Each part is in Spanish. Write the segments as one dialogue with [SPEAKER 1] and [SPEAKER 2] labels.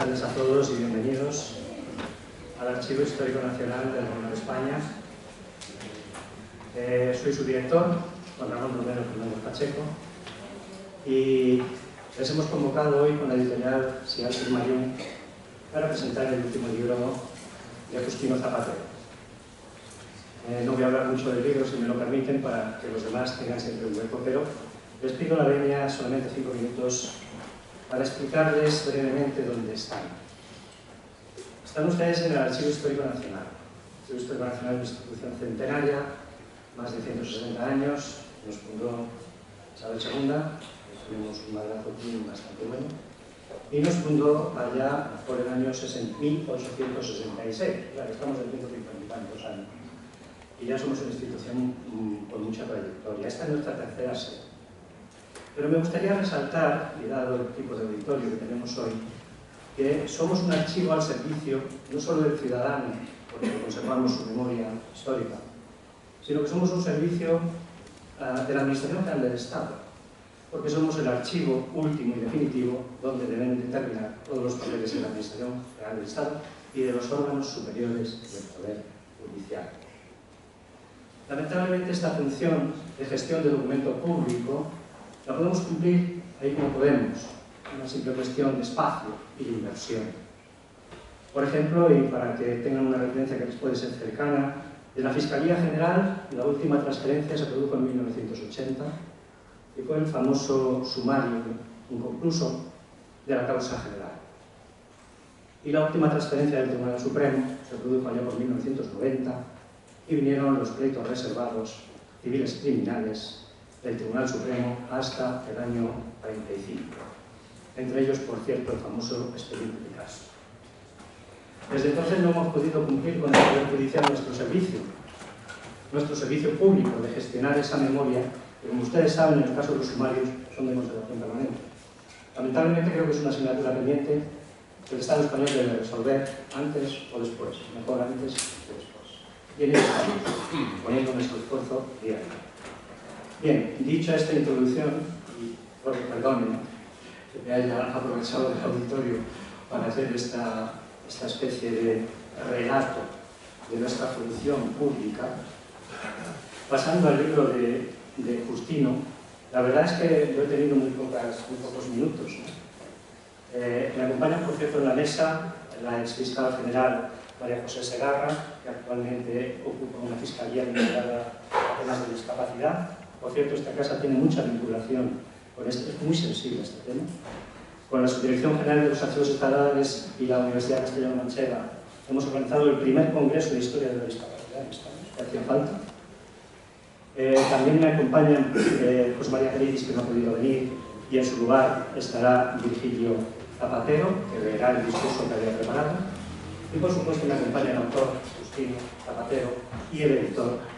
[SPEAKER 1] Buenas tardes a todos y bienvenidos al Archivo Histórico Nacional del Reino de España. Soy su director, Juan Ramón Romero Fernández Pacheco, y les hemos convocado hoy con la editorial Sial Silmarín para presentar el último libro de Justino Zapatero. No voy a hablar mucho del libro, si me lo permiten, para que los demás tengan siempre un hueco, pero les pido la venia solamente 5 minutos para explicarles brevemente dónde están. Están ustedes en el Archivo Histórico Nacional. El Archivo Histórico Nacional es una institución centenaria, más de 160 años, nos fundó Isabel II, tenemos un madrazo bastante bueno, y nos fundó allá por el año 1866, claro, estamos en 150 y tantos años, y ya somos una institución con mucha trayectoria. Esta es nuestra tercera sede. Pero me gustaría resaltar, y dado el tipo de auditorio que tenemos hoy, que somos un archivo al servicio no solo del ciudadano, porque conservamos su memoria histórica, sino que somos un servicio de la Administración General del Estado, porque somos el archivo último y definitivo donde deben determinar todos los papeles de la Administración General del Estado y de los órganos superiores del Poder Judicial. Lamentablemente, esta función de gestión de documento público la podemos cumplir ahí como podemos, una simple cuestión de espacio y de inversión. Por ejemplo, y para que tengan una referencia que les puede ser cercana, de la Fiscalía General, la última transferencia se produjo en 1980 y fue el famoso sumario inconcluso de la causa general. Y la última transferencia del Tribunal Supremo se produjo allá por 1990 y vinieron los pleitos reservados civiles criminales del Tribunal Supremo hasta el año 45. Entre ellos, por cierto, el famoso expediente Picasso. Desde entonces no hemos podido cumplir con el Poder Judicial nuestro servicio público de gestionar esa memoria, que, como ustedes saben, en el caso de los sumarios, son de conservación permanente. Lamentablemente creo que es una asignatura pendiente que el Estado español debe resolver antes o después, mejor antes que después. Y en ello estamos poniendo nuestro esfuerzo diario. Bien, dicha esta introducción, y perdónenme que me haya aprovechado el auditorio para hacer esta especie de relato de nuestra función pública, pasando al libro de Justino, la verdad es que yo he tenido muy pocos minutos. Me acompañan, por cierto, en la mesa la exfiscal general María José Segarra, que actualmente ocupa una fiscalía vinculada a temas de discapacidad. Por cierto, esta casa tiene mucha vinculación con esto, es muy sensible este tema, con la Subdirección General de los Archivos Estatales y la Universidad Castellano-Manchega. Hemos organizado el primer congreso de historia de la discapacidad en España, que hacía falta. También me acompañan José María Peridis, que no ha podido venir, y en su lugar estará Virgilio Zapatero, que leerá el discurso que había preparado. Y por supuesto me acompaña el autor Justino Zapatero y el editor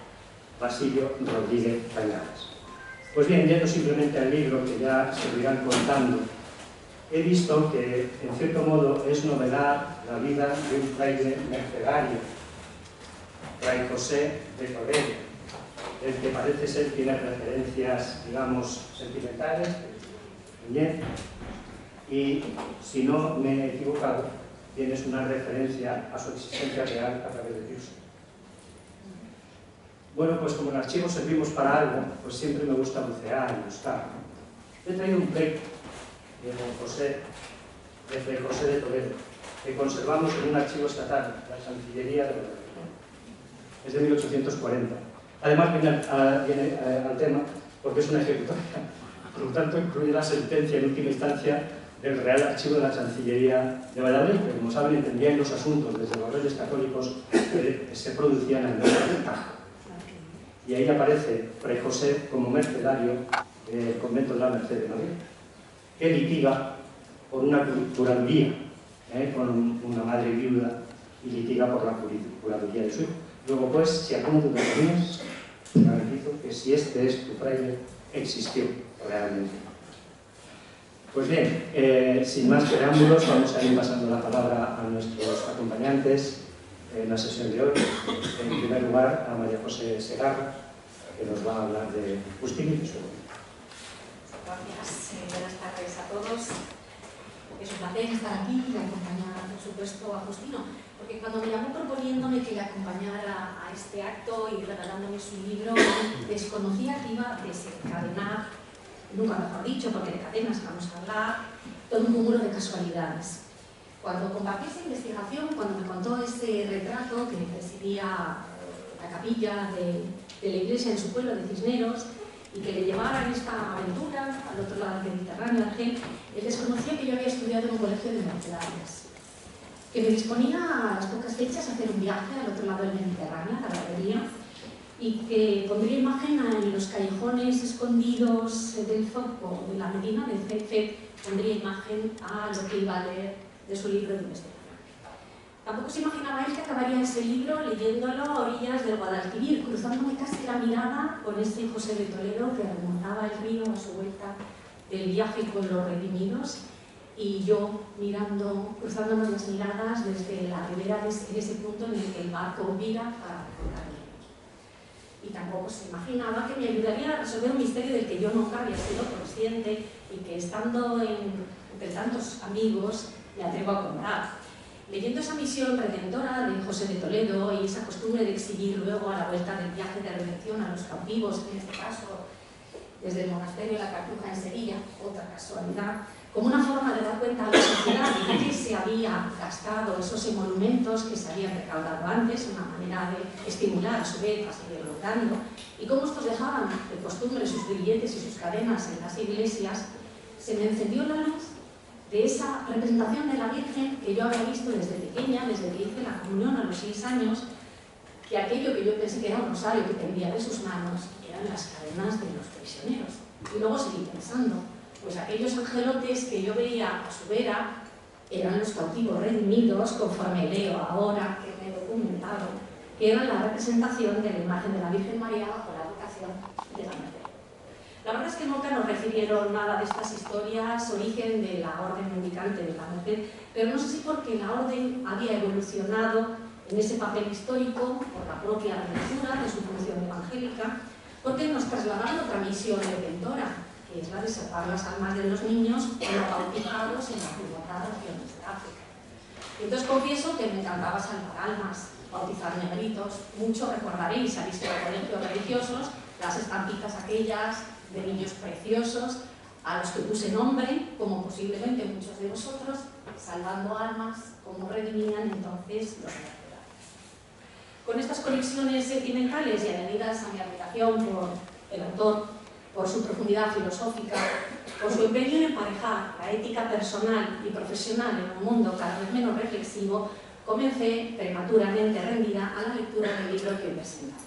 [SPEAKER 1] Basilio Rodríguez Cañadas. Pues bien, yendo simplemente al libro, que ya se lo irán contando, he visto que, en cierto modo, es novelar la vida de un fraile mercedario, Fray José de Toledo, el que parece ser tiene referencias, digamos, sentimentales, bien, y, si no me he equivocado, tienes una referencia a su existencia real a través de Tirso. Bueno, pues como en archivo servimos para algo, pues siempre me gusta bucear y buscar, ¿no? He traído un pleito de Fray José de Toledo, que conservamos en un archivo estatal, la Chancillería de Valladolid. Es de 1840. Además viene al tema porque es una ejecutoria. Por lo tanto, incluye la sentencia en última instancia del Real Archivo de la Chancillería de Valladolid, que, como saben, entendían los asuntos desde los reyes católicos que se producían en el Tajo. Y ahí aparece Fray José como mercedario del convento de la Merced de Madrid, que litiga por una curaduría con una madre viuda y litiga por la curaduría de su hijo. Luego, pues, si alguno de los míos, te garantizo que si este es tu fraile, existió realmente. Pues bien, sin más preámbulos, vamos a ir pasando la palabra a nuestros acompañantes en la sesión de hoy. En primer lugar, a María José Segarra, que nos va a hablar de Justino y de su obra.
[SPEAKER 2] Gracias, buenas tardes a todos. es un placer estar aquí y acompañar, por supuesto, a Justino, porque cuando me llamó proponiéndome que le acompañara a este acto y regalándome su libro, desconocía que iba a desencadenar, nunca mejor dicho, porque de cadenas vamos a hablar, todo un cúmulo de casualidades. Cuando compartí esa investigación, cuando me contó ese retrato que presidía la capilla de la iglesia en su pueblo de Cisneros, y que le llevara en esta aventura al otro lado del Mediterráneo, Argel, él desconocía que yo había estudiado en un colegio de mercedarias, que me disponía a las pocas fechas a hacer un viaje al otro lado del Mediterráneo, a la Barbería, y que pondría imagen en los callejones escondidos del Zoco de la Medina, del Cefet, pondría imagen a lo que iba a leer de su libro de investigación. Tampoco se imaginaba él que acabaría ese libro leyéndolo a orillas del Guadalquivir, cruzándome casi la mirada con ese José de Toledo que remontaba el río a su vuelta del viaje con los redimidos, y yo mirando, cruzándonos las miradas desde la ribera en ese punto en el que el barco vira para recordarlo. Y tampoco se imaginaba que me ayudaría a resolver un misterio del que yo nunca había sido consciente y que, estando entre tantos amigos, me atrevo a contar. Leyendo esa misión redentora de José de Toledo y esa costumbre de exhibir luego a la vuelta del viaje de redención a los cautivos, en este caso desde el monasterio de la Cartuja en Sevilla, otra casualidad, como una forma de dar cuenta a la sociedad de que se había gastado esos emolumentos que se habían recaudado antes, una manera de estimular a su vez a seguir logrando, y cómo estos dejaban de costumbre sus billetes y sus cadenas en las iglesias, se me encendió la luz de esa representación de la Virgen que yo había visto desde pequeña, desde que hice la comunión a los 6 años, que aquello que yo pensé que era un rosario que pendía de sus manos eran las cadenas de los prisioneros. Y luego seguí pensando, pues aquellos angelotes que yo veía a su vera eran los cautivos redimidos, conforme leo ahora que me he documentado, que eran la representación de la imagen de la Virgen María bajo la vocación de la Merced. La verdad es que nunca nos refirieron nada de estas historias, origen de la orden mendicante de la Merced, pero no sé si porque la orden había evolucionado en ese papel histórico por la propia lectura de su función evangélica, porque nos trasladaron otra misión redentora, que es la de salvar las almas de los niños no bautizados en las remotas regiones de África. Y entonces confieso que me encantaba salvar almas, bautizar negritos. Mucho recordaréis, habéis ido a colegios religiosos, las estampitas aquellas de niños preciosos, a los que puse nombre, como posiblemente muchos de vosotros, salvando almas, como redimían entonces los mercedarios. Con estas conexiones sentimentales y añadidas a mi admiración por el autor, por su profundidad filosófica, por su empeño en emparejar la ética personal y profesional en un mundo cada vez menos reflexivo, comencé prematuramente rendida a la lectura del libro que hoy presentamos.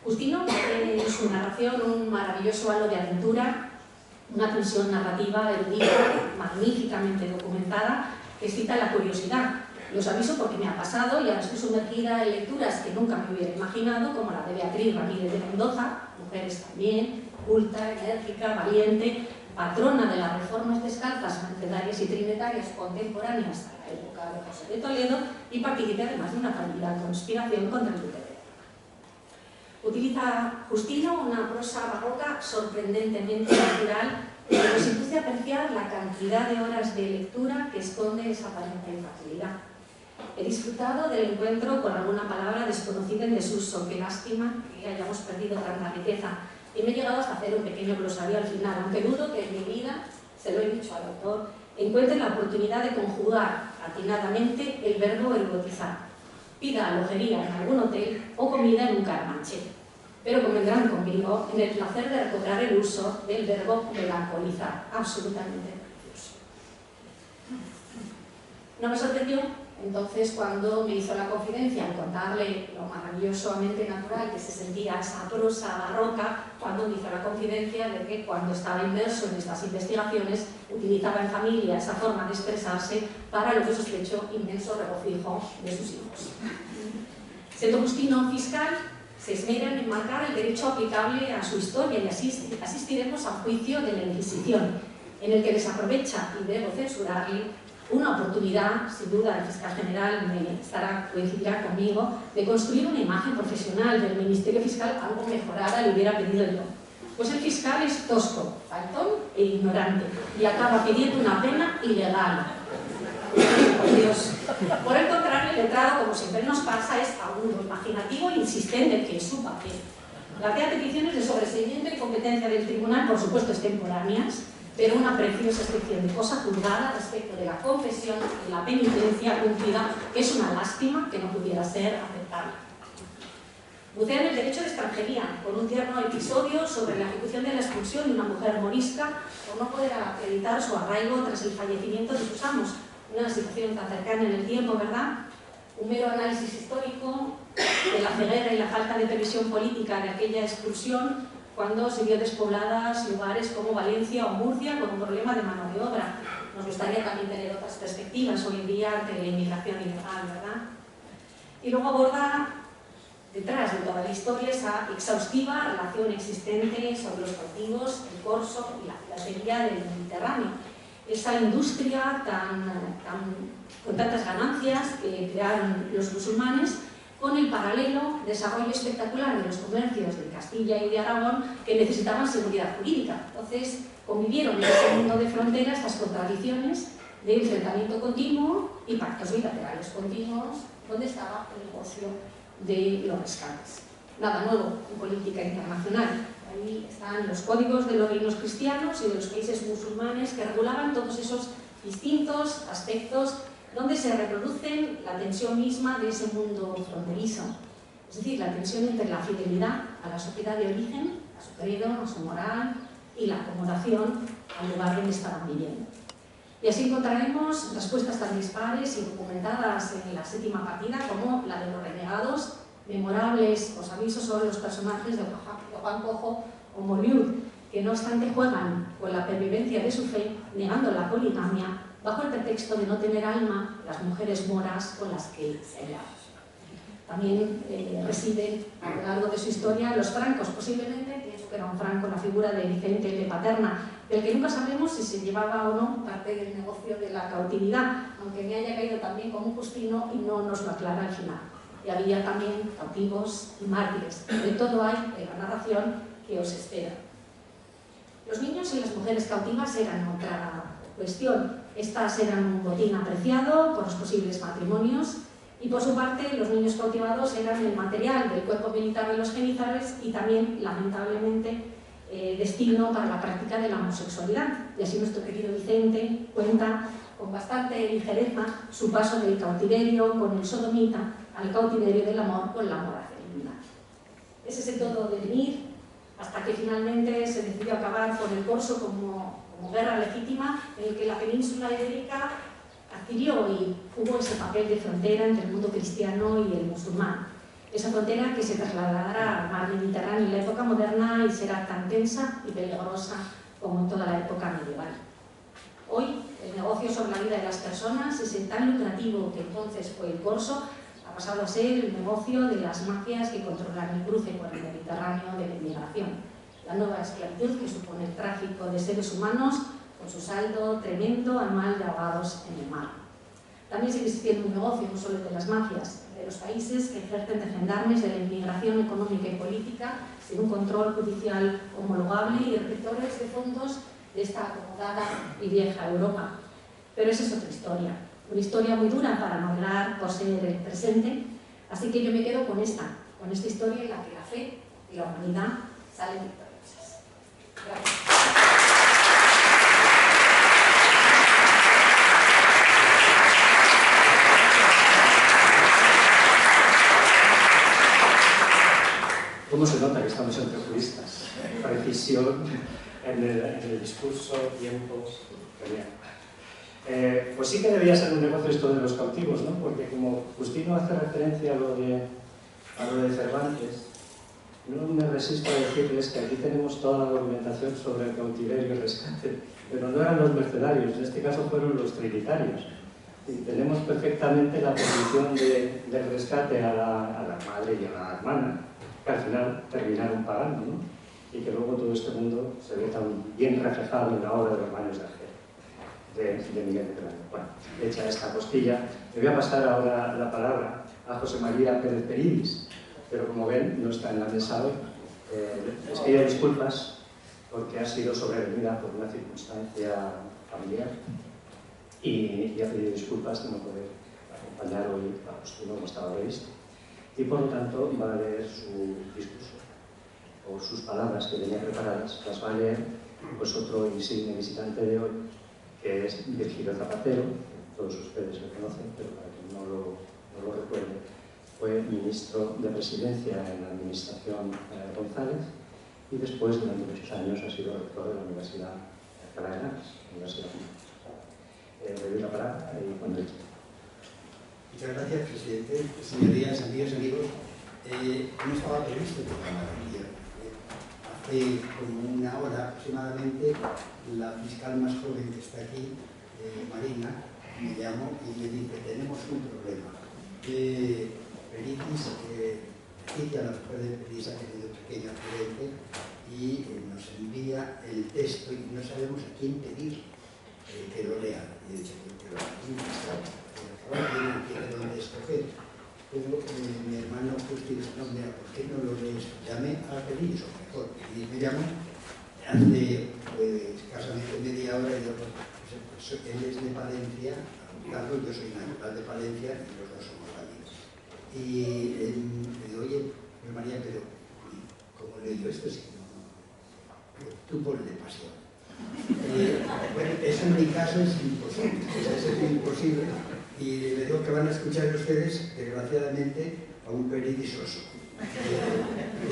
[SPEAKER 2] Justino tiene en su narración un maravilloso halo de aventura, una tensión narrativa erudita, magníficamente documentada, que excita la curiosidad. Los aviso porque me ha pasado y ahora estoy sumergida en lecturas que nunca me hubiera imaginado, como la de Beatriz Ramírez de Mendoza, mujeres también, culta, enérgica, valiente, patrona de las reformas descalzas, mercedarias y trinitarias contemporáneas a la época de José de Toledo, y partícipe además de una fallida conspiración contra el duque. Utiliza Justino una prosa barroca sorprendentemente natural, que nos induce a apreciar la cantidad de horas de lectura que esconde esa aparente infalibilidad. He disfrutado del encuentro con alguna palabra desconocida en desuso. Qué lástima que hayamos perdido tanta riqueza. Y me he llegado hasta hacer un pequeño glosario al final, aunque dudo que en mi vida, se lo he dicho al autor, encuentre la oportunidad de conjugar atinadamente el verbo ergotizar. Pida alojería en algún hotel o comida en un caramanchel. Pero convendrán conmigo en el placer de recobrar el uso del verbo melancolizar, absolutamente precioso. No me sorprendió entonces cuando me hizo la confidencia al contarle lo maravillosamente natural que se sentía esa prosa barroca, cuando me hizo la confidencia de que cuando estaba inmerso en estas investigaciones utilizaba en familia esa forma de expresarse para lo que sospecho inmenso regocijo de sus hijos. Siendo Justino fiscal, se esmera en enmarcar el derecho aplicable a su historia y así asistiremos a un juicio de la Inquisición, en el que desaprovecha, y debo censurarle, una oportunidad, sin duda el fiscal general coincidirá conmigo, de construir una imagen profesional del Ministerio Fiscal algo mejorada, le hubiera pedido yo. Pues el fiscal es tosco, faltón e ignorante y acaba pidiendo una pena ilegal. Por Dios. Por el contrario, el letrado, como siempre nos pasa, es agudo, imaginativo e insistente, que es su papel. Las peticiones de sobreseimiento y competencia del tribunal, por supuesto, extemporáneas, pero una preciosa excepción de cosa juzgada respecto de la confesión y la penitencia cumplida, que es una lástima que no pudiera ser aceptable. Bucea en el derecho de extranjería, con un tierno episodio sobre la ejecución de la expulsión de una mujer morisca por no poder acreditar su arraigo tras el fallecimiento de sus amos. Una situación tan cercana en el tiempo, ¿verdad? Un mero análisis histórico de la ceguera y la falta de previsión política de aquella expulsión cuando se vio despobladas lugares como Valencia o Murcia con un problema de mano de obra. Nos gustaría también tener otras perspectivas hoy en día ante la inmigración ilegal, ¿verdad? Y luego aborda, detrás de toda la historia, esa exhaustiva relación existente sobre los cautivos, el corso y la piratería del Mediterráneo. Esa industria con tantas ganancias que crearon los musulmanes, con el paralelo desarrollo espectacular de los comercios de Castilla y de Aragón, que necesitaban seguridad jurídica. Entonces convivieron en ese mundo de fronteras estas contradicciones de enfrentamiento continuo y pactos bilaterales continuos, donde estaba el negocio de los rescates. Nada nuevo en política internacional. Ahí están los códigos de los reinos cristianos y de los países musulmanes que regulaban todos esos distintos aspectos donde se reproducen la tensión misma de ese mundo fronterizo. Es decir, la tensión entre la fidelidad a la sociedad de origen, a su credo, a su moral, y la acomodación al lugar donde estaban viviendo. Y así encontraremos respuestas tan dispares y documentadas en la séptima partida como la de los renegados, memorables los avisos sobre los personajes de Juan Cojo o Moliud, que no obstante juegan con la pervivencia de su fe, negando la poligamia, bajo el pretexto de no tener alma las mujeres moras con las que se habla. También residen a lo largo de su historia los francos, posiblemente, pienso que era un franco la figura de Vicente de Paterna, del que nunca sabemos si se llevaba o no parte del negocio de la cautividad, aunque me haya caído también como un justino y no nos lo aclara al final. Y había también cautivos y mártires. De todo hay en la narración que os espera. Los niños y las mujeres cautivas eran otra cuestión. Estas eran un botín apreciado por los posibles matrimonios y, por su parte, los niños cautivados eran el material del cuerpo militar de los genizales y también, lamentablemente, destino para la práctica de la homosexualidad. Y así nuestro querido Vicente cuenta con bastante ligereza su paso del cautiverio con el sodomita al cautiverio del amor con la mora femenina. Es ese todo devenir hasta que finalmente se decidió acabar con el corso como guerra legítima en el que la península ibérica adquirió y jugó ese papel de frontera entre el mundo cristiano y el musulmán. Esa frontera que se trasladará al mar Mediterráneo en la época moderna y será tan tensa y peligrosa como en toda la época medieval. Hoy, el negocio sobre la vida de las personas es el tan lucrativo que entonces fue el corso, ha pasado a ser el negocio de las mafias que controlan el cruce por el Mediterráneo de la inmigración. La nueva esclavitud que supone el tráfico de seres humanos con su saldo tremendo anual de ahogados en el mar. También sigue existiendo un negocio, no solo de las mafias, de los países que ejercen de gendarmes de la inmigración económica y política sin un control judicial homologable y de receptores de fondos de esta acomodada y vieja Europa. Pero esa es otra historia, una historia muy dura para no hablar por ser el presente, así que yo me quedo con esta historia en la que la fe y la humanidad salen victoriosas. Gracias.
[SPEAKER 1] ¿Cómo se nota que estamos entre juristas? Precisión en el discurso, tiempos, genial. Pues sí que debía ser un negocio esto de los cautivos, ¿no? Porque como Justino hace referencia a lo de Cervantes, no me resisto a decirles que aquí tenemos toda la documentación sobre el cautiverio y el rescate, pero no eran los mercenarios, en este caso fueron los trinitarios. Y tenemos perfectamente la posición del rescate a la madre y a la hermana, que al final terminaron pagando, ¿no? Y que luego todo este mundo se ve tan bien reflejado en la obra de los baños de Argel, de Miguel de Cervantes. Bueno, hecha esta costilla, le voy a pasar ahora la palabra a José María Pérez Peridis, pero como ven, no está en la mesa hoy. Les pido disculpas, porque ha sido sobrevenida por una circunstancia familiar y ha pedido disculpas de no poder acompañar hoy a Agustino como estaba previsto. Y por lo tanto va a leer su discurso, o sus palabras que tenía preparadas, las va a leer pues otro insigne visitante de hoy, que es Virgilio Zapatero. Todos ustedes lo conocen, pero para quien no lo recuerde, fue ministro de Presidencia en la administración González y después, durante muchos años, ha sido rector de la Universidad Alcalá de Henares, Universidad Pública. Le doy la palabra y cuando él quiera.
[SPEAKER 3] Muchas gracias, presidente. Señorías, amigos, no estaba previsto el programa de hoy. Hace como una hora aproximadamente, la fiscal más joven que está aquí, Marina, me llamó y me dice: tenemos un problema. Peritis, Leticia, la mujer de Peritis, ha tenido un pequeño accidente y nos envía el texto y no sabemos a quién pedir que lo lea. Y he dicho: que lo lea, tiene dónde escoger. Pero mi hermano justo dice: no, mira, ¿por qué no lo lees? Llame a Peritis, o mejor. Y me llamó hace escasamente media hora y yo, pues, él es de Palencia, Carlos, yo soy natural de Palencia y los dos somos amigos. Y me digo: oye, María, pero ¿cómo leo yo esto? Si no, tú ponle pasión. Bueno, eso en mi caso es imposible, es imposible. Y le digo que van a escuchar ustedes, desgraciadamente, a un Peritis oso.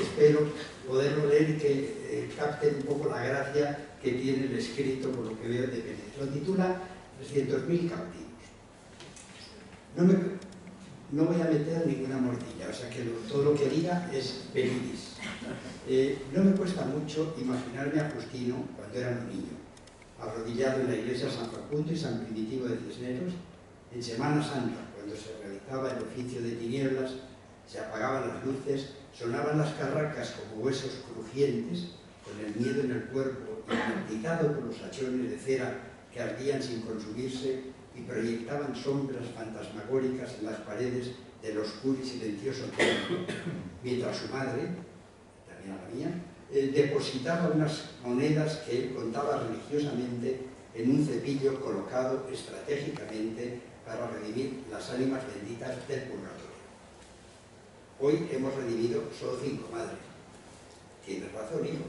[SPEAKER 3] Espero poderlo leer y que capten un poco la gracia que tiene el escrito, por lo que veo, de Peritis. Lo titula 300.000 cautivos. No voy a meter ninguna morcilla, o sea que todo lo que diga es Peritis. No me cuesta mucho imaginarme a Agustino cuando era un niño, arrodillado en la iglesia San Facundo y San Primitivo de Cisneros, en Semana Santa, cuando se realizaba el oficio de tinieblas, se apagaban las luces, sonaban las carracas como huesos crujientes, con el miedo en el cuerpo, hipnotizado por los hachones de cera que ardían sin consumirse y proyectaban sombras fantasmagóricas en las paredes del oscuro y silencioso templo, mientras su madre, también la mía, depositaba unas monedas que él contaba religiosamente en un cepillo colocado estratégicamente para redimir las ánimas benditas del purgatorio. Hoy hemos redimido solo 5 madres. Tienes razón, hijo.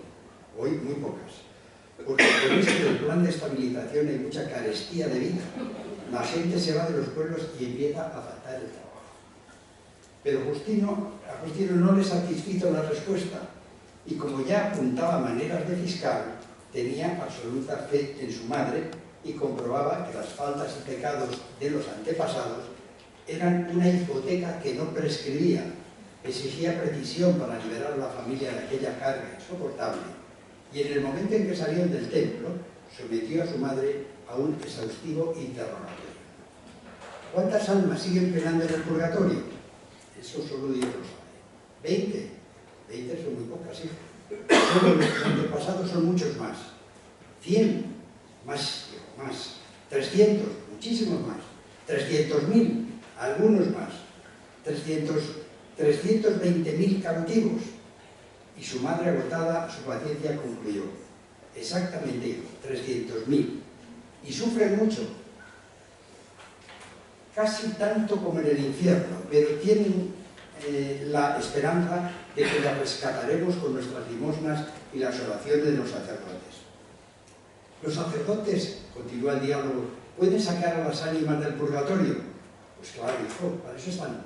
[SPEAKER 3] Hoy muy pocas. Porque con esto del plan de estabilización hay mucha carestía de vida. La gente se va de los pueblos y empieza a faltar el trabajo. Pero a Agustino no le satisfizo la respuesta y como ya apuntaba maneras de fiscal, tenía absoluta fe en su madre y comprobaba que las faltas y pecados de los antepasados eran una hipoteca que no prescribía, exigía precisión para liberar a la familia de aquella carga insoportable y en el momento en que salieron del templo, sometió a su madre a un exhaustivo interrogatorio. ¿Cuántas almas siguen penando en el purgatorio? Eso solo Dios lo sabe. 20. 20 son muy pocas, hijo. Solo los antepasados son muchos más. 100, más. 300, muchísimos más. 300.000, algunos más. 320.000 cautivos. Y su madre, agotada, su paciencia concluyó: exactamente, hijo, 300.000. Y sufren mucho, casi tanto como en el infierno, pero tienen la esperanza de que las rescataremos con nuestras limosnas y las oraciones de los sacerdotes. Los sacerdotes, continúa el diálogo, ¿pueden sacar a las ánimas del purgatorio? Pues claro, hijo, para eso están.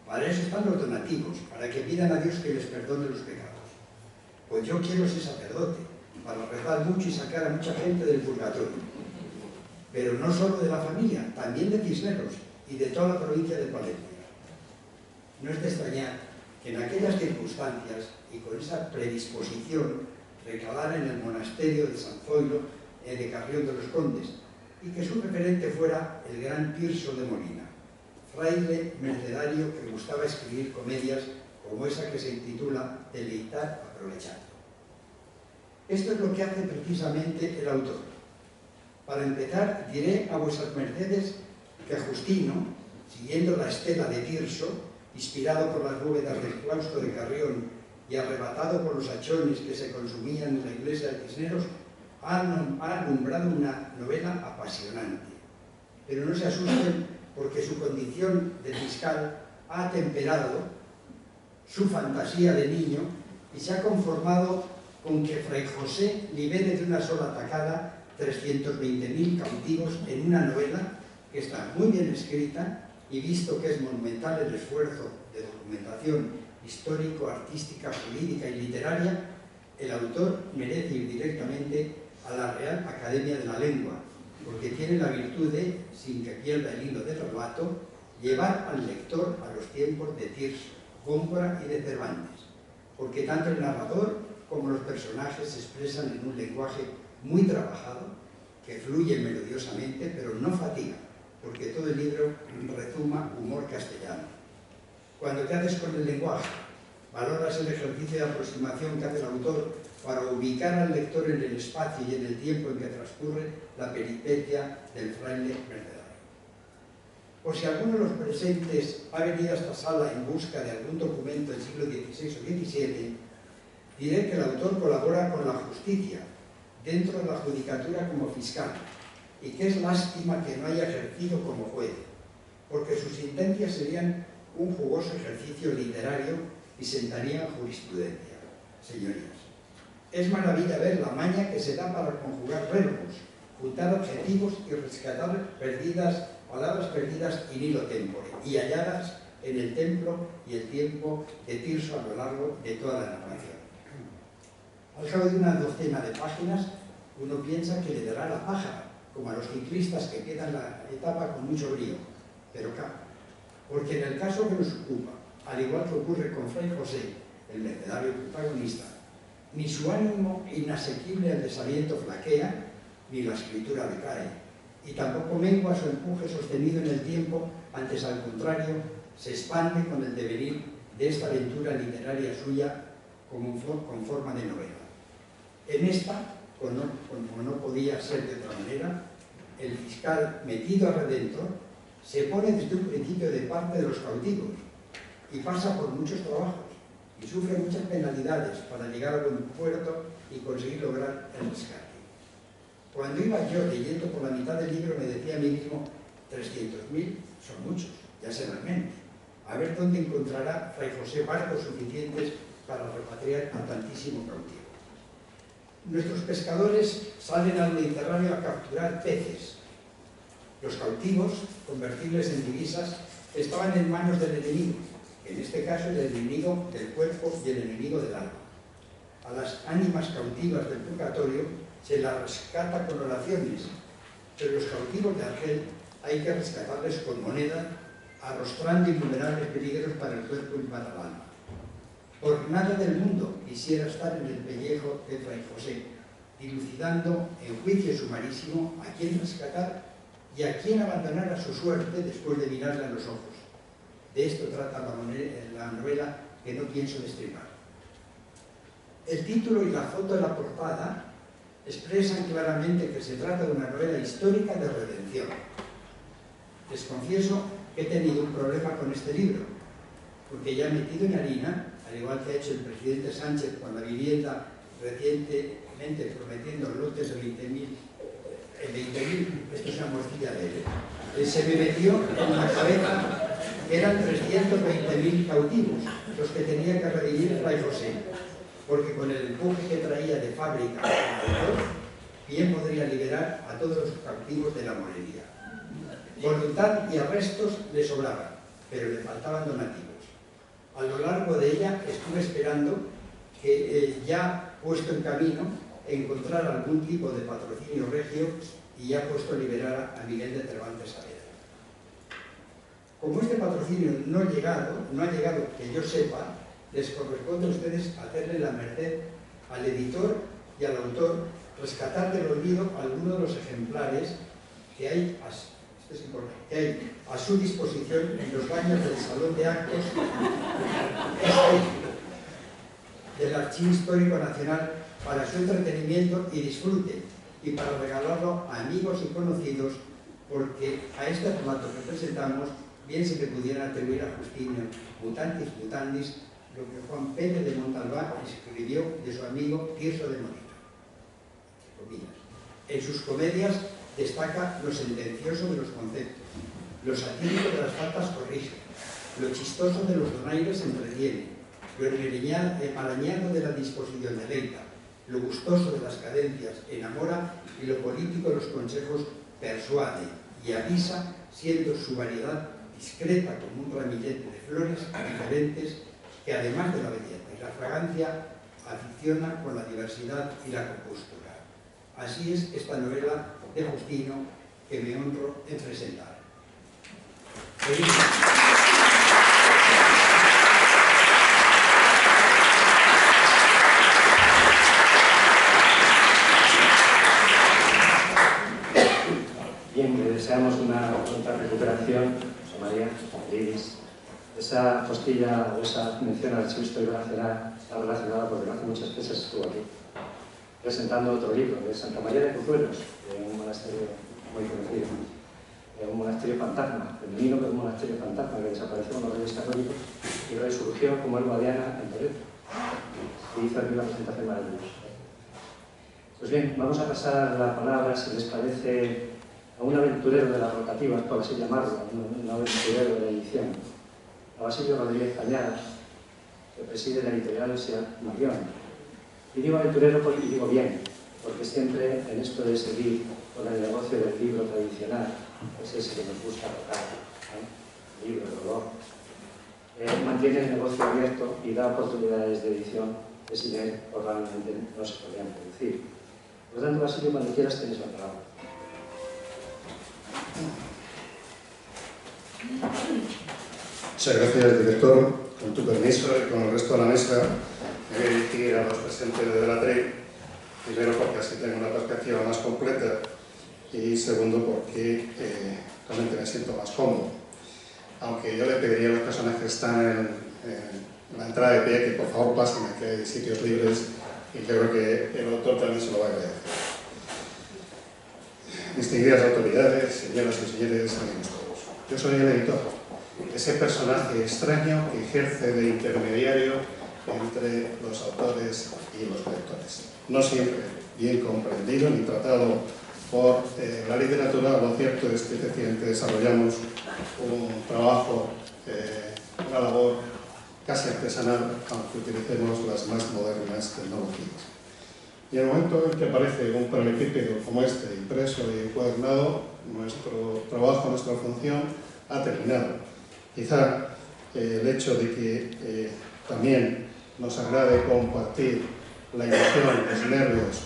[SPEAKER 3] Para eso están los donativos, para que pidan a Dios que les perdone los pecados. Pues yo quiero ser sacerdote, para rezar mucho y sacar a mucha gente del purgatorio. Pero no solo de la familia, también de Cisneros y de toda la provincia de Palencia. No es de extrañar que en aquellas circunstancias y con esa predisposición recalara en el monasterio de San Zoilo de Carrión de los Condes y que su referente fuera el gran Tirso de Molina, fraile mercedario que gustaba escribir comedias como esa que se intitula Deleitar aprovechando. Esto es lo que hace precisamente el autor. Para empezar, diré a vuestras mercedes que Agustino, siguiendo la estela de Tirso, inspirado por las bóvedas del claustro de Carrión y arrebatado por los hachones que se consumían en la iglesia de Cisneros, ha alumbrado una novela apasionante. Pero no se asusten, porque su condición de fiscal ha temperado su fantasía de niño y se ha conformado con que Fray José libere de una sola tacada 320.000 cautivos en una novela que está muy bien escrita, y visto que es monumental el esfuerzo de documentación histórico, artística, jurídica y literaria, el autor merece ir directamente a la Real Academia de la Lengua, porque tiene la virtud de, sin que pierda el hilo del relato, llevar al lector a los tiempos de Tirso, Góngora y de Cervantes, porque tanto el narrador como los personajes se expresan en un lenguaje muy trabajado, que fluye melodiosamente, pero no fatiga, porque todo el libro rezuma humor castellano. Cuando te haces con el lenguaje, valoras el ejercicio de aproximación que hace el autor para ubicar al lector en el espacio y en el tiempo en que transcurre la peripecia del fraile mercedario. Por si alguno de los presentes ha venido a esta sala en busca de algún documento del siglo XVI o XVII, diré que el autor colabora con la justicia dentro de la judicatura como fiscal, y que es lástima que no haya ejercido como juez, porque sus sentencias serían un jugoso ejercicio literario y sentarían jurisprudencia. Señorías, es maravilla ver la maña que se da para conjugar verbos, juntar objetivos y rescatar palabras perdidas in illo tempore y halladas en el templo y el tiempo de Tirso a lo largo de toda la narración. Al cabo de una docena de páginas, uno piensa que le dará la pájara, como a los ciclistas que quedan la etapa con mucho brío, pero claro, porque en el caso que nos ocupa, al igual que ocurre con Fray José, el mercedario protagonista, ni su ánimo inasequible al desaliento flaquea, ni la escritura decae, y tampoco mengua su empuje sostenido en el tiempo, antes al contrario, se expande con el devenir de esta aventura literaria suya con forma de novela. En esta, como no podía ser de otra manera, el fiscal metido a redentor se pone desde un principio de parte de los cautivos y pasa por muchos trabajos y sufre muchas penalidades para llegar a buen puerto y conseguir lograr el rescate. Cuando iba yo leyendo por la mitad del libro me decía a mí mismo, 300.000 son muchos, ya se dan mente. A ver dónde encontrará Fray José barcos suficientes para repatriar a tantísimo cautivo. Nuestros pescadores salen al Mediterráneo a capturar peces. Los cautivos, convertibles en divisas, estaban en manos del enemigo, que en este caso el enemigo del cuerpo y el enemigo del alma. A las ánimas cautivas del purgatorio se las rescata con oraciones, pero los cautivos de Argel hay que rescatarles con moneda, arrostrando innumerables peligros para el cuerpo y para el alma. Por nada del mundo quisiera estar en el pellejo de Fray José, dilucidando en juicio sumarísimo a quién rescatar y a quién abandonar a su suerte después de mirarle a los ojos. De esto trata la novela que no pienso destripar. El título y la foto de la portada expresan claramente que se trata de una novela histórica de redención. Les confieso que he tenido un problema con este libro, porque ya metido en harina, al igual que ha hecho el presidente Sánchez con la vivienda recientemente prometiendo lotes de 20.000, esto es una morcilla de él, se me metió en la cabeza que eran 320.000 cautivos los que tenía que redimir Fray José, porque con el empuje que traía de fábrica bien podría liberar a todos los cautivos de la morería. Voluntad y arrestos le sobraban, pero le faltaban donativos. A lo largo de ella estuve esperando que ya puesto en camino encontrar algún tipo de patrocinio regio y ya puesto a liberar a Miguel de Cervantes Saavedra. Como este patrocinio no ha llegado que yo sepa, les corresponde a ustedes hacerle la merced al editor y al autor, rescatar del olvido algunos de los ejemplares que hay a su disposición en los baños del Salón de Actos del Archivo Histórico Nacional para su entretenimiento y disfrute, y para regalarlo a amigos y conocidos, porque a este relato que presentamos bien se le pudiera atribuir a Justino, mutantis mutandis, lo que Juan Pérez de Montalbán escribió de su amigo Tirso de Molina. En sus comedias destaca lo sentencioso de los conceptos, lo satírico de las faltas corrige, lo chistoso de los donaires entretiene, lo enmarañado de la disposición deleita, lo gustoso de las cadencias enamora y lo político de los consejos persuade y avisa, siendo su variedad discreta como un ramillete de flores diferentes que además de la belleza y la fragancia aficiona con la diversidad y la compostura. Así es esta novela de Justino que me honro en presentar.
[SPEAKER 1] Bien, le deseamos una pronta recuperación, José María, Iris. Esa postilla o esa mención al archivo histórico nacional está relacionada porque hace muchas veces estuvo aquí presentando otro libro de Santa María de Pozuelos, de un monasterio muy conocido, un monasterio fantasma, femenino, pero un monasterio fantasma que desapareció con los reyes católicos y resurgió como el Guadiana en Toledo. Y hizo aquí una presentación maravillosa. Pues bien, vamos a pasar la palabra, si les parece, a un aventurero de las rotativas, por así llamarlo, un aventurero de la edición, a Basilio Rodríguez Cañadas, que preside la editorial Seat Marión. Y digo aventurero y digo bien, porque siempre en esto de seguir con el negocio del libro tradicional, es ese que nos gusta tocar, ¿no? Libro, dolor, mantiene el negocio abierto y da oportunidades de edición que sin él probablemente no se podrían producir. Por lo tanto, Basilio, cuando quieras tienes la palabra.
[SPEAKER 4] Muchas gracias, director. Con tu permiso y con el resto de la mesa, me voy a dirigir a los presentes de la TRE. Primero, porque así tengo una perspectiva más completa, y segundo, porque realmente me siento más cómodo. Aunque yo le pediría a las personas que están en la entrada de pie que por favor pasen, que hay sitios libres, y yo creo que el autor también se lo va a agradecer. Distinguidas autoridades, señoras y señores, amigos todos. Yo soy el editor, ese personaje extraño que ejerce de intermediario entre los autores y los lectores. No siempre bien comprendido ni tratado por la literatura. Lo cierto es que efectivamente desarrollamos un trabajo, una labor casi artesanal, aunque utilicemos las más modernas tecnologías. Y en el momento en que aparece un paralelepípedo como este, impreso y encuadernado, nuestro trabajo, nuestra función ha terminado. Quizá el hecho de que también nos agrade compartir la emoción, los nervios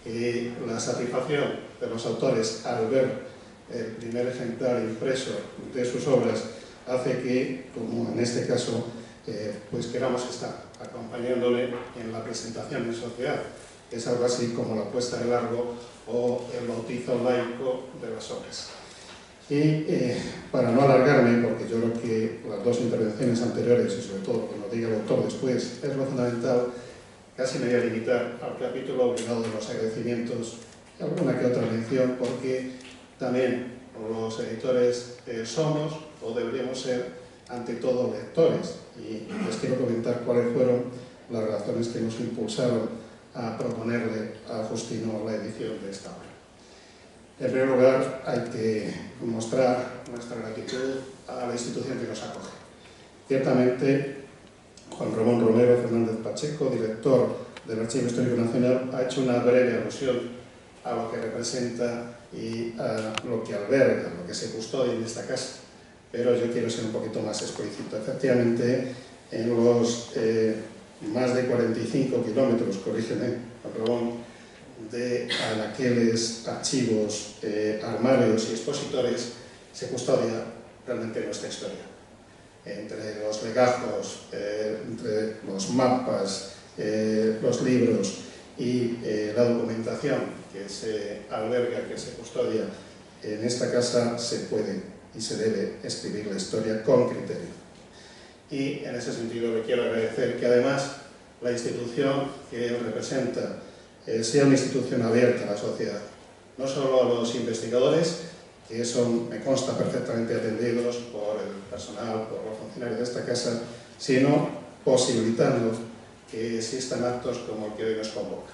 [SPEAKER 4] y la satisfacción de los autores al ver el primer ejemplar impreso de sus obras, hace que, como en este caso, pues queramos estar acompañándole en la presentación en sociedad. Es algo así como la puesta en largo o el bautizo laico de las obras. Y para no alargarme, porque yo creo que las dos intervenciones anteriores, y sobre todo cuando diga el autor después, es lo fundamental, casi me voy a limitar al capítulo obligado de los agradecimientos y alguna que otra mención, porque también los editores somos o deberíamos ser ante todo lectores, y les quiero comentar cuáles fueron las razones que nos impulsaron a proponerle a Justino la edición de esta obra. En primer lugar, hay que mostrar nuestra gratitud a la institución que nos acoge. Ciertamente, Juan Ramón Romero Fernández Pacheco, director del Archivo Histórico Nacional, ha hecho una breve alusión a lo que representa y a lo que alberga, lo que se custodia en esta casa. Pero yo quiero ser un poquito más explícito. Efectivamente, en los más de 45 kilómetros, corrígeme, Juan Ramón, de anaqueles, archivos, armarios y expositores, se custodia realmente nuestra historia. Entre los legajos, entre los mapas, los libros y la documentación que se alberga, que se custodia en esta casa, se puede y se debe escribir la historia con criterio. Y en ese sentido le quiero agradecer que además la institución que él representa sea una institución abierta a la sociedad, no solo a los investigadores, que son, me consta, perfectamente atendidos por el personal, por los funcionarios de esta casa, sino posibilitando que existan actos como el que hoy nos convoca,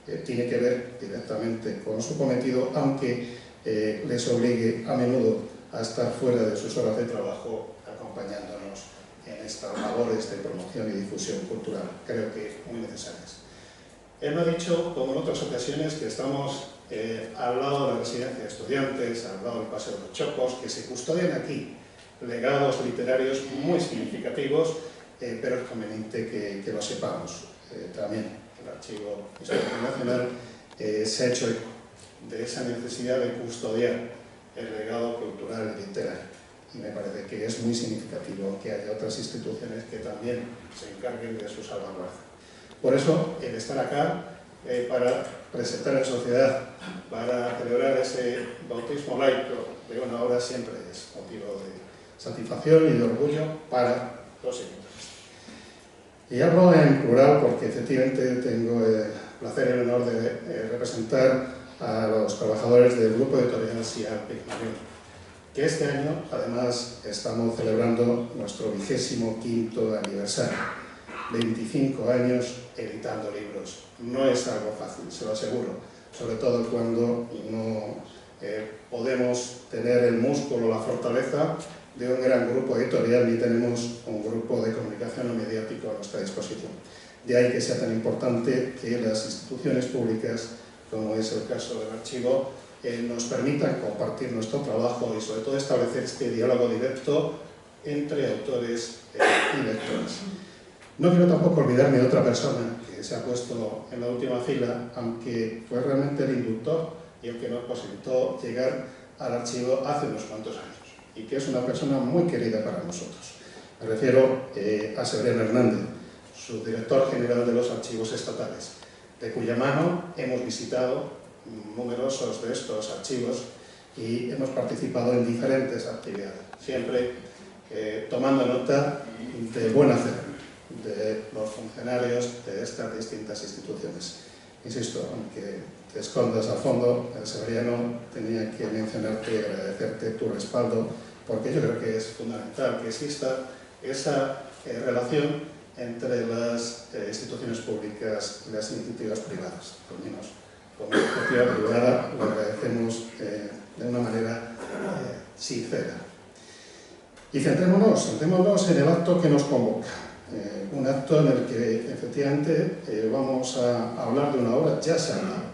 [SPEAKER 4] que tiene que ver directamente con su cometido, aunque les obligue a menudo a estar fuera de sus horas de trabajo acompañándonos en estas labores de promoción y difusión cultural, creo que muy necesarias. Él me ha dicho, como en otras ocasiones, que estamos al lado de la residencia de estudiantes, al lado del Paseo de los Chocos, que se custodian aquí legados literarios muy significativos, pero es conveniente que lo sepamos. También el Archivo Histórico Nacional se ha hecho eco de esa necesidad de custodiar el legado cultural y literario. Y me parece que es muy significativo que haya otras instituciones que también se encarguen de su salvaguardia. Por eso, el estar acá para presentar en sociedad, para celebrar ese bautismo laico de una obra siempre es motivo de satisfacción y de orgullo para los seguidores. Y hablo en plural porque efectivamente tengo el placer y el honor de representar a los trabajadores del grupo editorial SIAR Pigmalión, que este año además estamos celebrando nuestro 25º aniversario, 25 años editando libros. No es algo fácil, se lo aseguro, sobre todo cuando no podemos tener el músculo, la fortaleza de un gran grupo editorial ni tenemos un grupo de comunicación o mediático a nuestra disposición. De ahí que sea tan importante que las instituciones públicas, como es el caso del archivo, nos permitan compartir nuestro trabajo y sobre todo establecer este diálogo directo entre autores y lectores. No quiero tampoco olvidarme de otra persona que se ha puesto en la última fila, aunque fue realmente el inductor y el que nos posibilitó llegar al archivo hace unos cuantos años, y que es una persona muy querida para nosotros. Me refiero a Severiano Hernández, subdirector general de los archivos estatales, de cuya mano hemos visitado numerosos de estos archivos y hemos participado en diferentes actividades, siempre tomando nota del buen hacer de los funcionarios de estas distintas instituciones. Insisto, aunque te escondas a fondo, Severiano, tenía que mencionarte y agradecerte tu respaldo, porque yo creo que es fundamental que exista esa relación entre las instituciones públicas y las iniciativas privadas. Por lo menos, como iniciativa privada, lo agradecemos de una manera sincera. Y centrémonos en el acto que nos convoca. Un acto en el que efectivamente vamos a hablar de una obra ya sagrada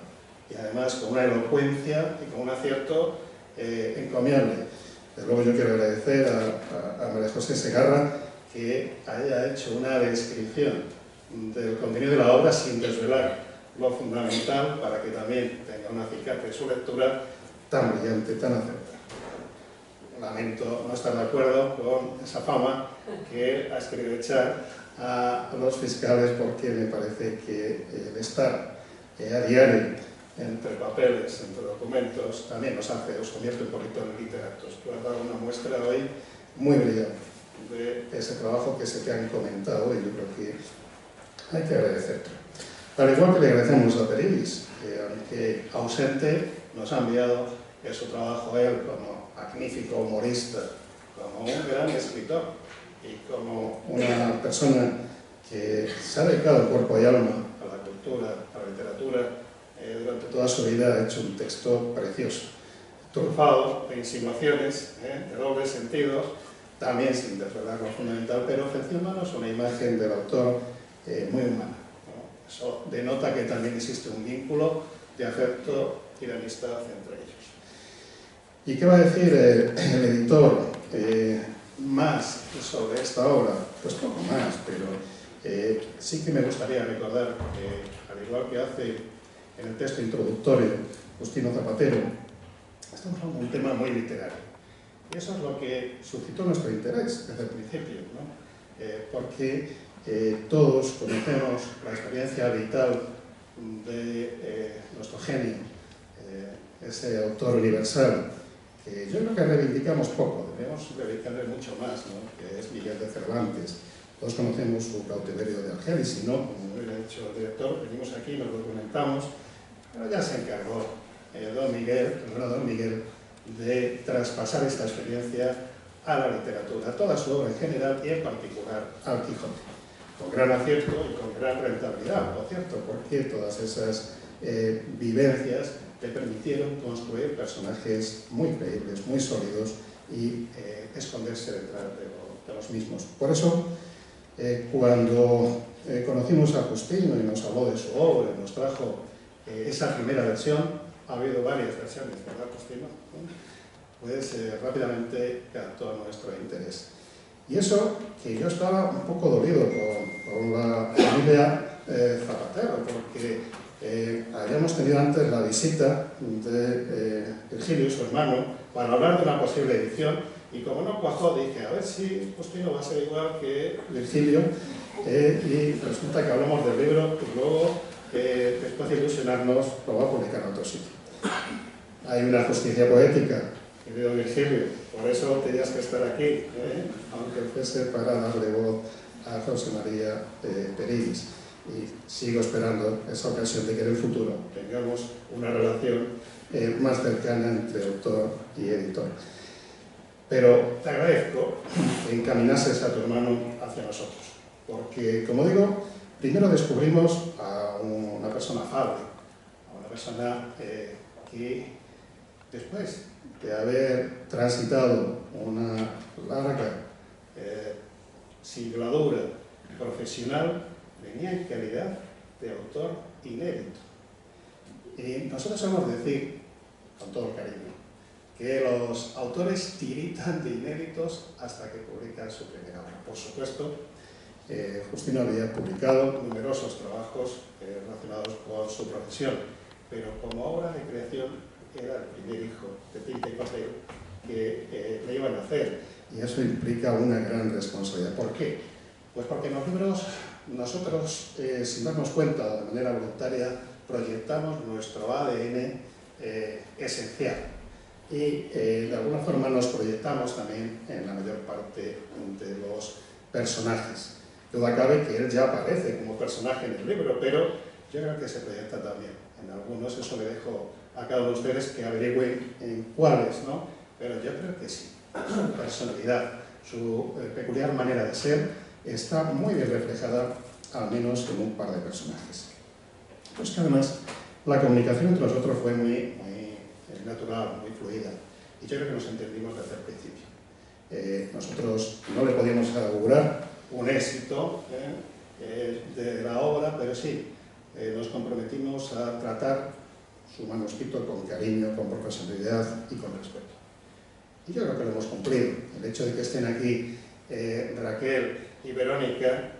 [SPEAKER 4] y además con una elocuencia y con un acierto encomiable. Desde luego yo quiero agradecer a María José Segarra que haya hecho una descripción del contenido de la obra sin desvelar lo fundamental para que también tenga un acicate de su lectura tan brillante, tan acertada. Lamento no estar de acuerdo con esa fama que has querido echar a los fiscales, porque me parece que el estar a diario entre papeles, entre documentos, también os convierte un poquito en literatos. Tú has dado una muestra hoy muy brillante de ese trabajo que se te han comentado y yo creo que hay que agradecerte. Al igual que le agradecemos a Perilis, que aunque ausente nos ha enviado su trabajo a él como magnífico humorista, como un gran escritor y como una persona que se ha dedicado en cuerpo y alma a la cultura, a la literatura. Durante toda su vida ha hecho un texto precioso, trufado de insinuaciones, de dobles sentidos, también sin desvelar lo fundamental, pero ofreciéndonos una imagen del autor muy humana, ¿no? Eso denota que también existe un vínculo de afecto y de amistad entre ellos. ¿Y qué va a decir el editor más sobre esta obra? Pues poco más, pero sí que me gustaría recordar que, al igual que hace en el texto introductorio Justino Zapatero, estamos hablando de un tema muy literario. Y eso es lo que suscitó nuestro interés desde el principio, ¿no? Porque todos conocemos la experiencia vital de nuestro genio, ese autor universal, que yo creo que reivindicamos poco, debemos reivindicarle mucho más, ¿no? Que es Miguel de Cervantes. Todos conocemos su Cautiverio de Argel, y si no, como hubiera dicho el director, venimos aquí, nos documentamos, pero ya se encargó don Miguel, de traspasar esta experiencia a la literatura, a toda su obra en general y en particular al Quijote. Con gran acierto y con gran rentabilidad, por cierto, porque todas esas vivencias le permitieron construir personajes muy creíbles, muy sólidos y esconderse detrás de los mismos. Por eso, cuando conocimos a Justino y nos habló de su obra, nos trajo esa primera versión, ha habido varias versiones, ¿verdad, Justino? Pues rápidamente captó nuestro interés. Y eso, que yo estaba un poco dolido con la familia Zapatero, porque habíamos tenido antes la visita de Virgilio, su hermano, para hablar de una posible edición, y como no cuajó, dije, a ver si Justino va a ser igual que Virgilio, y resulta que hablamos del libro, y luego, después de ilusionarnos, lo va a publicar en otro sitio. Hay una justicia poética, querido Virgilio, por eso tenías que estar aquí, aunque fuese para darle voz a José María Peridis. Y sigo esperando esa ocasión de que en el futuro tengamos una relación más cercana entre autor y editor. Pero te agradezco que encaminases a tu hermano hacia nosotros, porque, como digo, primero descubrimos a una persona afable, a una persona que después de haber transitado una larga singladura profesional, venía en calidad de autor inédito. Y nosotros sabemos decir, con todo el cariño, que los autores tiritan de inéditos hasta que publican su primera obra. Por supuesto, Justino había publicado numerosos trabajos relacionados con su profesión, pero como obra de creación era el primer hijo de tinta y papel que le iban a hacer, y eso implica una gran responsabilidad. ¿Por qué? Pues porque en los libros nosotros, sin darnos cuenta, de manera voluntaria, proyectamos nuestro ADN esencial y de alguna forma nos proyectamos también en la mayor parte de los personajes. Duda cabe que él ya aparece como personaje en el libro, pero yo creo que se proyecta también en algunos. Eso le dejo a cada uno de ustedes que averigüen en cuáles, ¿no? Pero yo creo que sí. Su personalidad, su peculiar manera de ser está muy bien reflejada, al menos en un par de personajes. Pues que además la comunicación entre nosotros fue muy natural, muy fluida, y yo creo que nos entendimos desde el principio. Nosotros no le podíamos augurar un éxito de la obra, pero sí nos comprometimos a tratar su manuscrito con cariño, con profesionalidad y con respeto. Y yo creo que lo hemos cumplido. El hecho de que estén aquí Raquel y Verónica,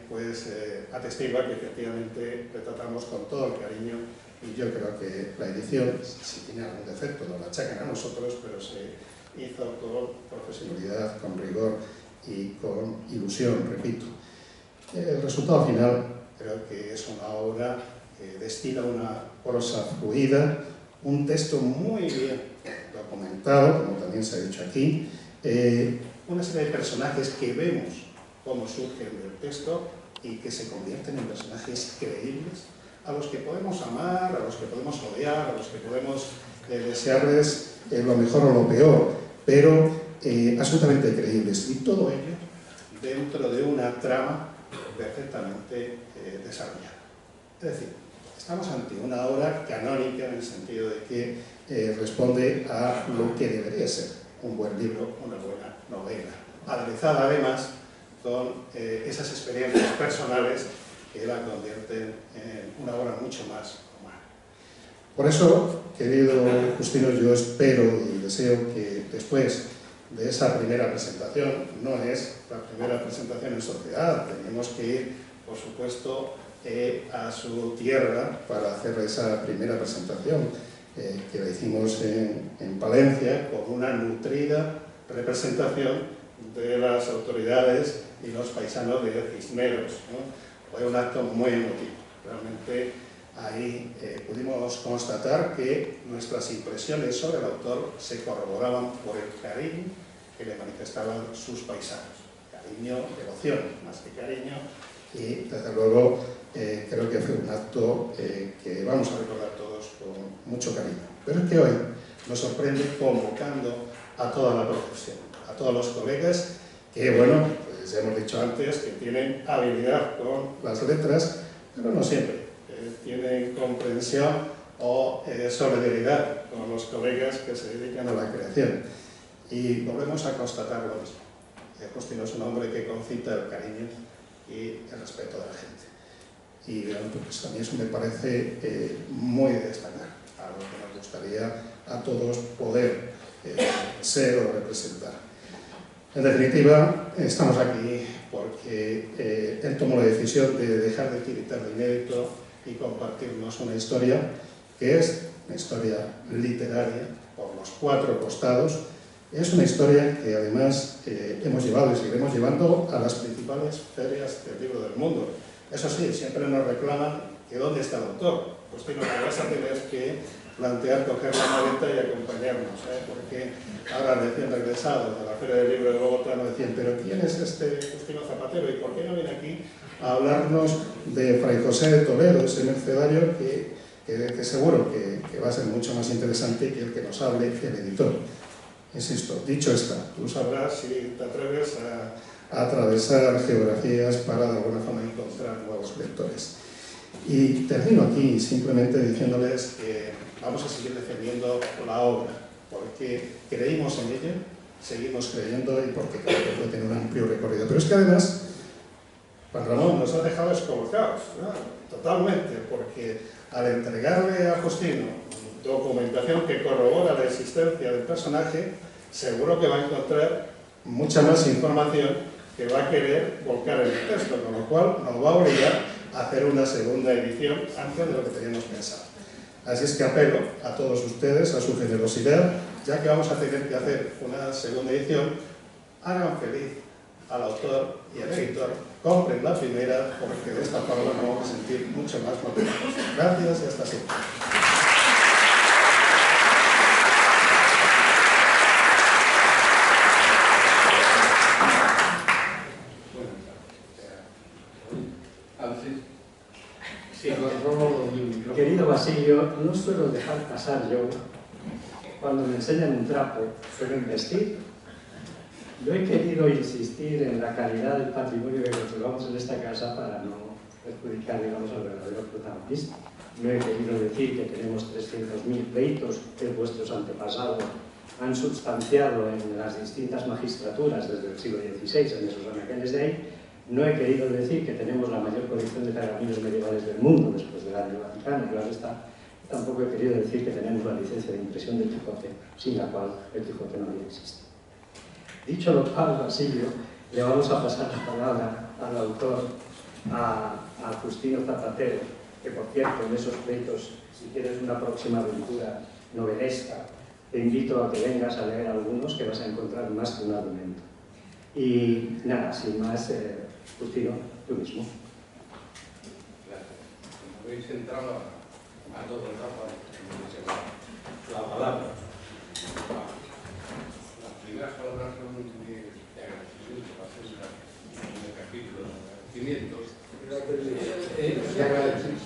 [SPEAKER 4] pues atestigua que efectivamente le tratamos con todo el cariño, y yo creo que la edición, si tiene algún defecto, nos la achacan a nosotros, pero se hizo con profesionalidad, con rigor y con ilusión, repito. El resultado final creo que es una obra que destila una prosa fluida, un texto muy bien documentado, como también se ha dicho aquí, una serie de personajes que vemos cómo surgen del texto y que se convierten en personajes creíbles, a los que podemos amar, a los que podemos odiar, a los que podemos desearles lo mejor o lo peor, pero absolutamente creíbles. Y todo ello dentro de una trama perfectamente desarrollada. Es decir, estamos ante una obra canónica en el sentido de que responde a lo que debería ser un buen libro, una buena novela, aderezada además con esas experiencias personales que la convierten en una obra mucho más humana. Por eso, querido Justino, yo espero y deseo que después de esa primera presentación, no es la primera presentación en sociedad, tenemos que ir, por supuesto, a su tierra para hacer esa primera presentación que la hicimos en Palencia, con una nutrida representación de las autoridades y los paisanos de Cisneros, ¿no? Fue un acto muy emotivo. Realmente ahí pudimos constatar que nuestras impresiones sobre el autor se corroboraban por el cariño que le manifestaban sus paisanos. Cariño, devoción, más que cariño, y desde luego creo que fue un acto que vamos a recordar todos con mucho cariño. Pero es que hoy nos sorprende convocando a toda la profesión, a a todos los colegas que, bueno, pues ya hemos dicho antes que tienen habilidad con las letras, pero no siempre. Tienen comprensión o solidaridad con los colegas que se dedican a la creación. Y volvemos a constatar lo mismo. Agustino es un hombre que concita el cariño y el respeto de la gente. Y pues a mí eso me parece muy de destacar, algo que nos gustaría a todos poder ser o representar. En definitiva, estamos aquí porque él tomó la decisión de dejar de tiritar de inédito y compartirnos una historia que es una historia literaria por los cuatro costados. Es una historia que además hemos llevado y seguiremos llevando a las principales ferias del libro del mundo. Eso sí, siempre nos reclaman que dónde está el autor. Pues que lo que vas a tener que plantear, coger la maleta y acompañarnos, porque ahora recién regresados de la Feria del Libro de Bogotá nos decían, pero ¿quién es este Justino Zapatero y por qué no viene aquí a hablarnos de Fray José de Toledo, ese mercedario que seguro que va a ser mucho más interesante que el que nos hable el editor? Insisto, dicho está, tú sabrás si te atreves a atravesar geografías para de alguna forma encontrar nuevos lectores. Y termino aquí simplemente diciéndoles que vamos a seguir defendiendo la obra, porque creímos en ella, seguimos creyendo y porque creo que puede tener un amplio recorrido. Pero es que además, Juan Ramón nos ha dejado descolocados, ¿no? Totalmente, porque al entregarle a Justino documentación que corrobora la existencia del personaje, seguro que va a encontrar mucha más información que va a querer volcar en el texto, con lo cual nos va a obligar a hacer una segunda edición antes de lo que teníamos pensado. Así es que apelo a todos ustedes, a su generosidad, ya que vamos a tener que hacer una segunda edición, hagan feliz al autor y al editor, compren la primera, porque de esta forma nos vamos a sentir mucho más motivados. Gracias y hasta siempre.
[SPEAKER 1] Querido Basilio, no suelo dejar pasar yo, cuando me enseñan un trapo, suelo investir. Yo he querido insistir en la calidad del patrimonio que conservamos en esta casa para no perjudicar, digamos, al verdadero protagonista. No he querido decir que tenemos 300.000 pleitos que vuestros antepasados han substanciado en las distintas magistraturas desde el siglo XVI, en esos anaqueles de ahí. No he querido decir que tenemos la mayor colección de pergaminos medievales del mundo después del año Vaticano, claro está. Tampoco he querido decir que tenemos la licencia de impresión del Quijote, sin la cual el Quijote no habría existido. Dicho lo cual, Basilio, le vamos a pasar la palabra al autor, a Justino Zapatero, que por cierto, en esos pleitos, si quieres una próxima aventura novelesca, te invito a que vengas a leer algunos, que vas a encontrar más que un argumento. Y nada, sin más, Justino, tú mismo.
[SPEAKER 5] Gracias. Como habéis entrado a todo el rato, la palabra. Las primeras palabras son de agradecimiento, para hacer un capítulo de agradecimiento.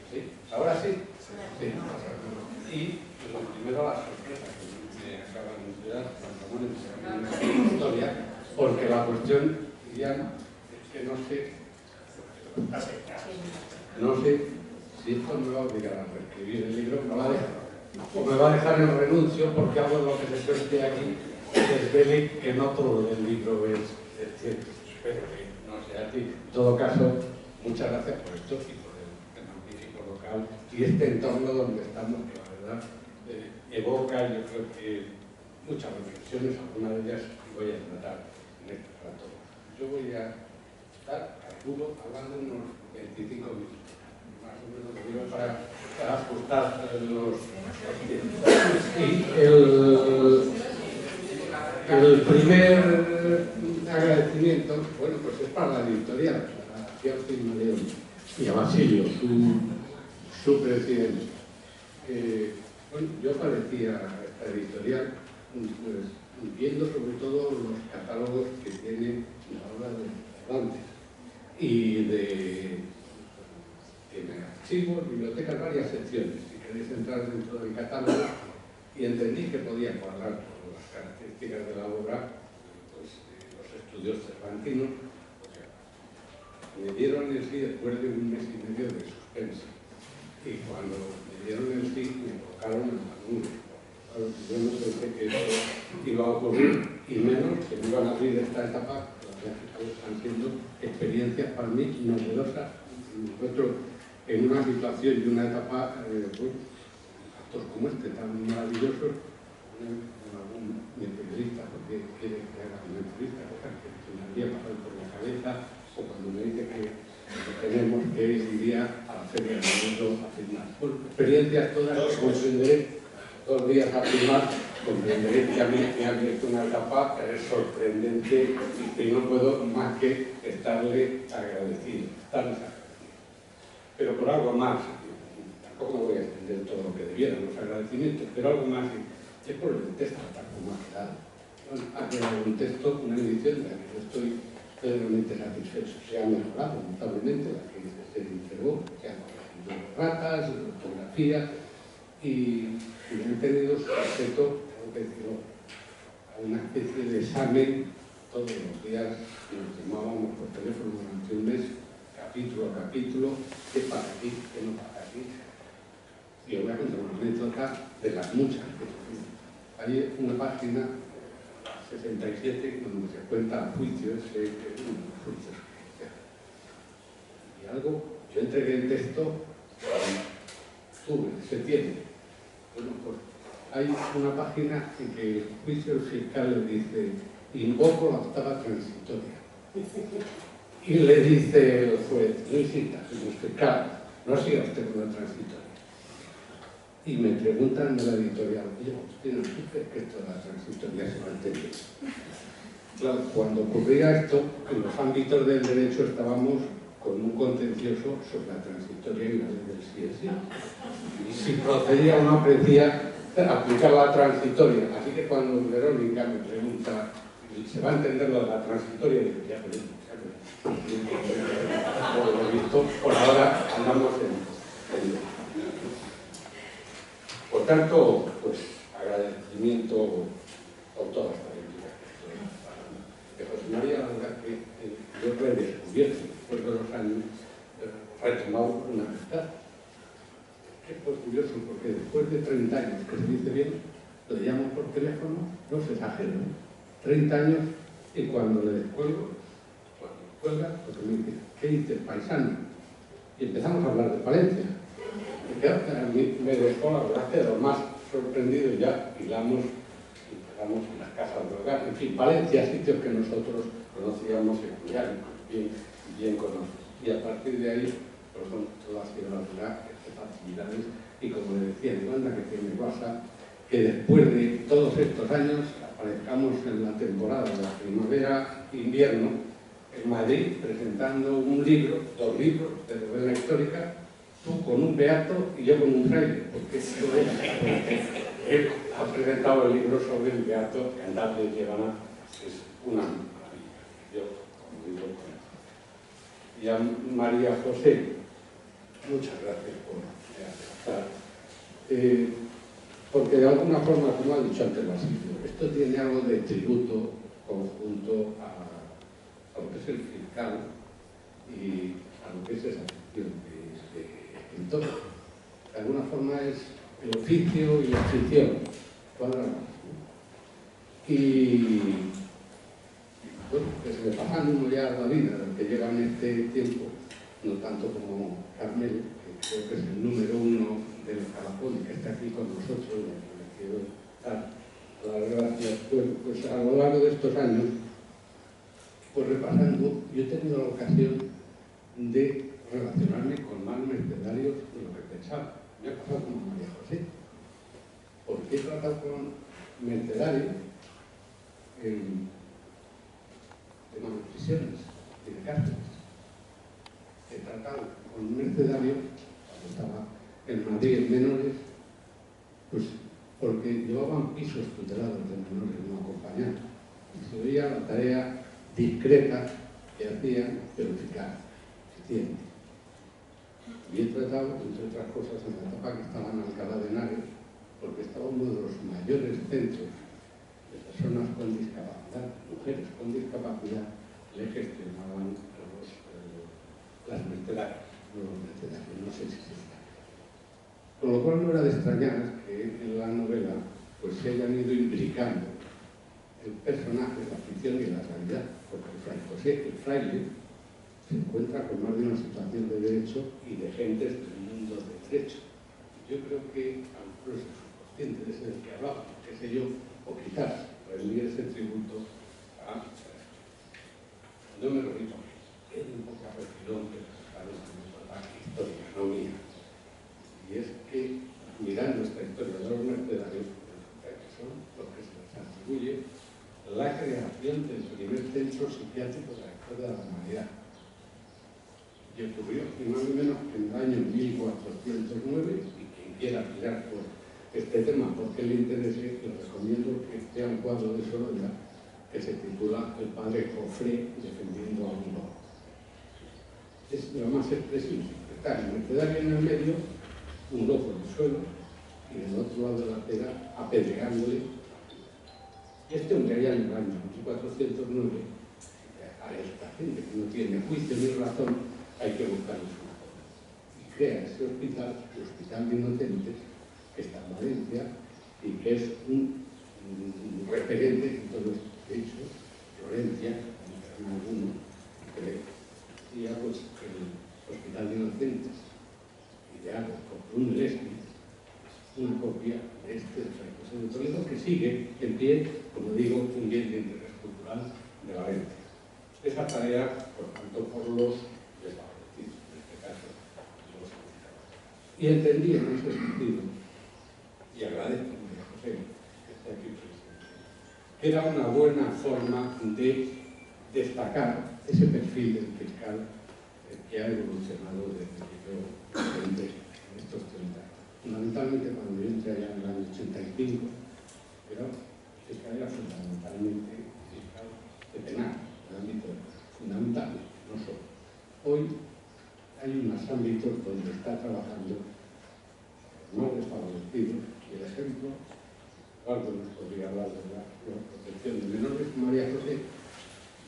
[SPEAKER 5] ¿Sí? ¿Ahora sí? Sí. Y lo primero, la sorpresa que me acaban de dar cuando en la historia, porque la cuestión, Diana, que no sé si esto me va a obligar a reescribir el libro, o me va a dejar en renuncio porque algo de lo que se cuente aquí desvele que no todo el libro es cierto. Espero que no sea así. En todo caso, muchas gracias por esto y por el magnífico local y este entorno donde estamos, que la verdad evoca, yo creo que muchas reflexiones, algunas de ellas voy a tratar en este rato. Yo voy a estar, calculo, hablando unos 25 minutos, más o menos, lo digo para ajustar los tiempos. Y el primer agradecimiento, bueno, pues es para la editorial, a Georgina León y a Basilio, su presidente. Bueno, yo parecía esta editorial, pues, viendo sobre todo los catálogos que tiene la obra de Cervantes y tiene archivos, bibliotecas, varias secciones. Si queréis entrar dentro del catálogo, y entendí que podía cuadrar con las características de la obra, estudios cervantinos. O sea, me dieron el sí después de un mes y medio de suspenso. Y cuando me dieron el sí, me colocaron en la nube. Claro, yo no pensé que eso iba a ocurrir, y menos que me iban a abrir esta etapa, que están siendo experiencias para mí novedosas. Me encuentro en una situación y una etapa, actos como este, tan maravillosos, mi periodista, porque quiere que haga una entrevista, cosas que se me había pasado por la cabeza, o cuando me dice que tenemos que ir un día a la feria del libro a firmar. Bueno, experiencias todas que comprenderé, 2 días a firmar, comprenderé que a mí me ha abierto una etapa sorprendente y que no puedo más que estarle agradecido. Pero por algo más, tampoco me voy a extender todo lo que debieran los agradecimientos, pero algo más, es por el texto tal como ha quedado. Bueno, ha quedado un texto, una edición de la que yo estoy plenamente satisfecho. Se ha mejorado notablemente la que se entregó, se han corregido ratas, ortografía, y han tenido sujeto, tengo que decirlo, a una especie de examen todos los días. Nos llamábamos por teléfono durante un mes, capítulo a capítulo, qué pasa aquí, qué no pasa aquí. Y os voy a contar una anécdota de las muchas que tuvimos. Hay una página 67 donde se cuenta juicios, juicios. Y algo, yo entregué el texto en octubre, septiembre. Bueno, pues hay una página en que el juicio fiscal le dice: invoco la octava transitoria. Y le dice el juez: no insista, señor fiscal, no siga usted con la transitoria. Y me preguntan de la editorial: oye, ¿usted no dice que esto de la transitoria se mantenía? Claro, cuando ocurría esto, en los ámbitos del derecho estábamos con un contencioso sobre la transitoria y la ley del sí es sí. Y si procedía o no apreciaba aplicar la transitoria. Así que cuando Verónica me pregunta: ¿se va a entender lo de la transitoria? Y digo: ya, pero por lo visto, por ahora andamos en por tanto, pues agradecimiento por toda esta lectura de José María, la verdad que yo he redescubierto después de los años, retomado una amistad. Es pues curioso porque después de 30 años, que se dice bien, lo llamo por teléfono, no se exagera, ¿no? 30 años, y cuando le descuelgo, cuando cuelga, pues me dice: ¿qué dices, paisano? Y empezamos a hablar de Palencia. Y claro, a mí me dejó, la verdad, que de lo más sorprendido. Ya hilamos en las casas de hogar, en fin, Palencia, sitios que nosotros conocíamos bien conocidos. Y a partir de ahí, pues son todas ciudades, facilidades, y como le decía Yolanda, que tiene WhatsApp, que después de todos estos años aparezcamos en la temporada de la primavera-invierno en Madrid presentando un libro, 2 libros de novela histórica, tú con un beato y yo con un fraile, porque él ha presentado el libro sobre el beato que andar de Llevana, es una maravilla. Yo, como digo, y a María José, muchas gracias por aceptar, porque de alguna forma, como ha dicho antes Basilio, esto tiene algo de tributo conjunto a lo que es el fiscal y a lo que es esa ficción de escritor. De alguna forma es el oficio y la ficción cuadrados. Y bueno, que se le pasan uno ya la vida, que llega en este tiempo, no tanto como Carmel, que creo que es el número 1 del escalafón, que está aquí con nosotros, y le quiero dar las gracias. Pues a lo largo de estos años, pues repasando, yo he tenido la ocasión de relacionarme con más mercenarios de lo que pensaba. Me ha pasado como María José, porque he tratado con mercenarios en temas de prisiones y de cárceles. He tratado con un mercenario cuando estaba en Madrid en menores, pues porque llevaban pisos tutelados de menores no acompañados. Y se veía la tarea discreta que hacían, pero eficaz, eficiente. Y he tratado, entre otras cosas, en la etapa que estaba en Alcalá de Henares, porque estaba uno de los mayores centros de personas con discapacidad, mujeres con discapacidad, le gestionaban las mercedarias, no sé si se está. Con lo cual no era de extrañar que en la novela pues se hayan ido imbricando el personaje, la ficción y la realidad, porque Fray José, el fraile, se encuentra con más de una situación de derecho y de gentes del mundo del derecho. Yo creo que algunos de sus conscientes es el que hablaba, qué sé yo, o quizás rendir ese tributo a... No me repito, es un poco refilón que la historia, no mía. Y es que, mirando esta historia de los mercedarios, que son los que se les atribuye la creación del primer centro psiquiátrico de la historia de la humanidad. Y ocurrió, ni más ni menos, que en el año 1409, y quien quiera mirar por este tema porque le interese, les recomiendo que lea un cuadro de Sorolla que se titula El padre Joffre defendiendo a un lobo. Es lo más expresivo. Está el mercedario en el medio, un lobo en el suelo, y del otro lado de la acera apedreándole. Y este hombre allá en el año 1409, a esta gente que no tiene juicio ni razón, hay que buscarle una forma. Y crea este hospital, el Hospital de Inocentes, que está en Valencia y que es un referente en todo esto. De hecho, Florencia, en alguno, decía pues, que el Hospital de Inocentes, ideado por un Leslie, una copia de este de Fray José de Toledo, que sigue en pie, como digo, un bien de interés cultural de Valencia. Esa tarea, por tanto, por los desfavorecidos, en este caso, los discapacitados. Y entendí en ese sentido, y agradezco a José que esté aquí presente, que era una buena forma de destacar ese perfil del fiscal que ha evolucionado desde que yo entré en estos 30 años. Fundamentalmente cuando yo entré allá en el año 85, pero el fiscal era fundamentalmente fiscal de penal, en el ámbito fundamental, no solo. Hoy hay unos ámbitos donde está trabajando más desfavorecidos, y el ejemplo, algo nos podría hablar de la protección de menores, María José,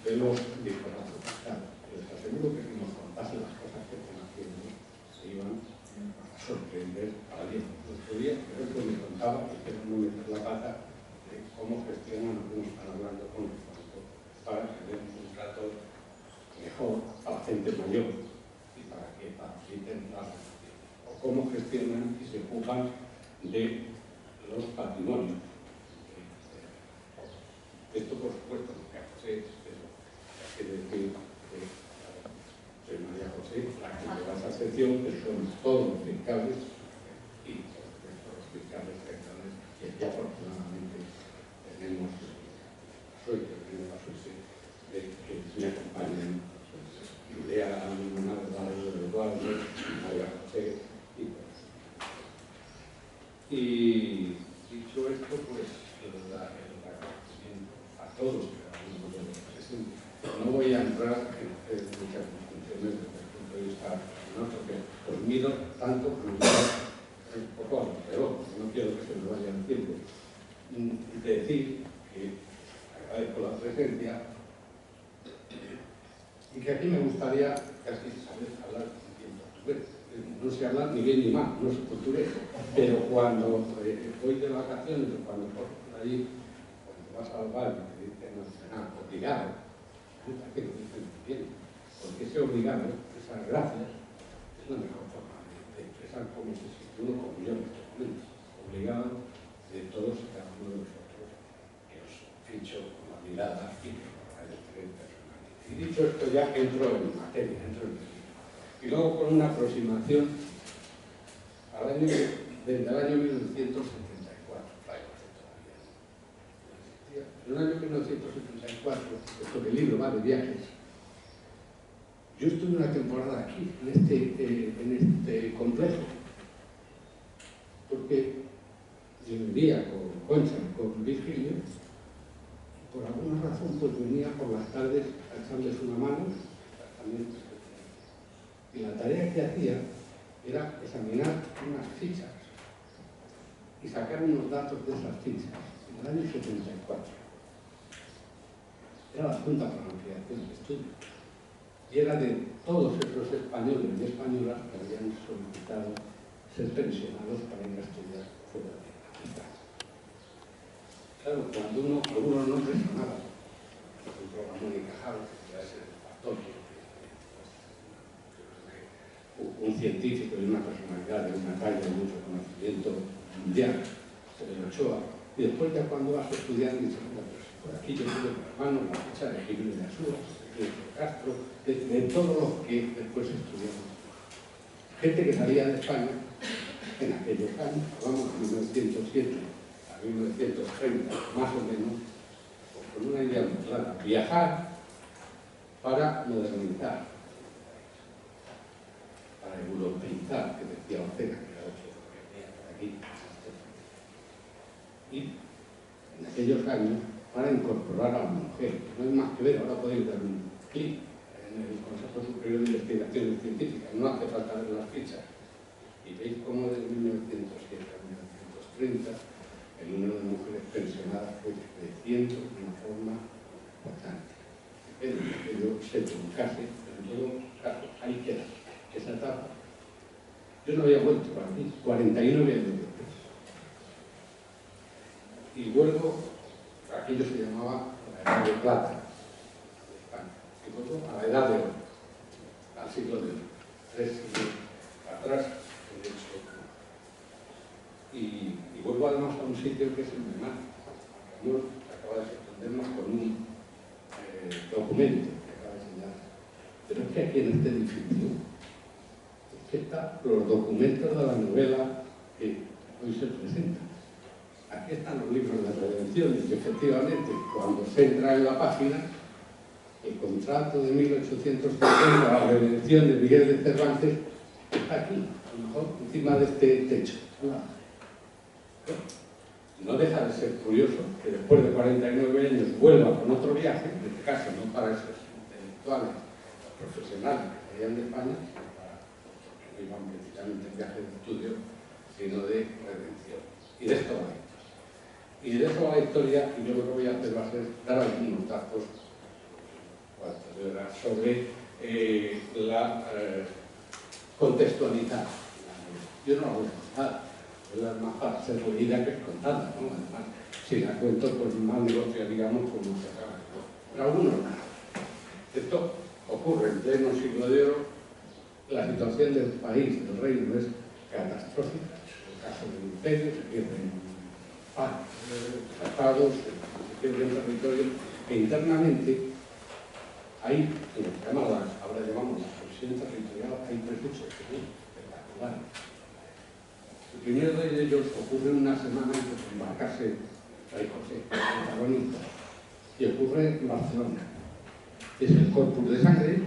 [SPEAKER 5] de los discapacitados. Les aseguro que si nos contasen las cosas que están haciendo, se iban a sorprender a alguien. El otro día, por ejemplo, me contaba, y espero no meter la pata, de cómo gestionan, algunos están hablando con el banco para que den un trato mejor a la gente mayor y para que faciliten la relación. O cómo gestionan y se ocupan de los patrimonios. Esto, por supuesto, lo que hace es quiere decir que soy María José, la que lleva esa sección, que son todos los fiscales y los fiscales generales, y aquí afortunadamente tenemos la suerte de que me acompañen Julia, Eduardo, María José y dicho esto, pues el agradecimiento a todos que los presentes. No voy a entrar en muchas discusiones desde el punto de vista, ¿no? Porque os miro tanto como un poco alrededor, no quiero que se me vaya el tiempo. Decir que agradezco la presencia y que aquí me gustaría casi saber hablar bien portugués. No sé hablar ni bien ni mal, no sé portugués, pero cuando voy de vacaciones o cuando por allí, cuando vas al bar y te dicen obligado, que lo dicen bien, porque ese obligado, esas gracias, es la mejor forma de expresar cómo se siente uno, como yo en estos momentos, obligado de todos y cada uno de nosotros que os ficho con la mirada y que os agradeceré personalmente. Y dicho esto, ya entro en materia, entro en el libro. Y luego con una aproximación desde el año 1974, en el año 1974, puesto que el libro va de viajes, yo estuve una temporada aquí, en este complejo, porque yo vivía con Concha y con Virgilio, y por alguna razón pues venía por las tardes a echarles una mano, y la tarea que hacía era examinar unas fichas y sacar unos datos de esas fichas. en el año 74. Era la Junta para la Ampliación de Estudios. Y era de todos esos españoles y españolas que habían solicitado ser pensionados para ir a estudiar fuera de España. Claro, cuando algunos no presionaban, por ejemplo, Ramón y Cajal, que era ese pastor, un científico y una personalidad de una talla de mucho conocimiento mundial, Pedro Ochoa, y después ya cuando vas estudiando dices, pues por aquí yo tuve con las manos la fecha de Jiménez de Asúa, de Castro, de todos los que después estudiaron. Gente que salía de España en aquellos años, vamos, de 1907 a 1930, más o menos, pues con una idea muy clara, viajar para modernizar, para europeizar, que decía Ortega, que era otro que venía por aquí. Y en aquellos años, para incorporar a la mujer, no hay más que ver, ahora podéis dar un clic en el Consejo Superior de Investigaciones Científicas, no hace falta ver las fichas, y veis cómo desde 1907 a 1930 el número de mujeres pensionadas fue creciendo de una forma importante. Depende de que yo se truncase, pero en todo caso, ahí queda esa etapa. Yo no había vuelto para mí, 49 años después. Y vuelvo, aquello se llamaba la Edad de Plata de España, y vuelvo a la Edad de Oro, al siglo de oro, 3 siglos atrás, de hecho. Y vuelvo además a un sitio que es emblemático. Ramón acaba de sorprendernos con un documento que acaba de enseñar. Pero es que aquí en este edificio están los documentos de la novela que hoy se presenta. Aquí están los libros de redención y efectivamente cuando se entra en la página el contrato de 1850, la redención de Miguel de Cervantes, está aquí, a lo mejor encima de este techo. No deja de ser curioso que después de 49 años vuelva con otro viaje, en este caso no para esos intelectuales profesionales que salían de España, no iban precisamente en viaje de estudio, sino de redención. Y de esto va la historia. Y de eso va la historia, y yo lo que voy a hacer va a ser dar algunos datos sobre la contextualizar. Yo no la voy a contar, es más para ser oída que contada, ¿no? Además, si la cuento, pues más negocio, digamos, como se acaba. Pero algunos no. Esto ocurre en pleno siglo de oro. La situación del país, del reino, es catastrófica. En el caso del imperio, se pierden tratados, se pierden territorios, e internamente hay, en lo que ahora llamamos la cohesión territorial, hay tres hechos espectaculares. El primero de ellos ocurre una semana antes de embarcarse Fray José, el protagonista, y ocurre en Barcelona. Es el Corpus de Sangre,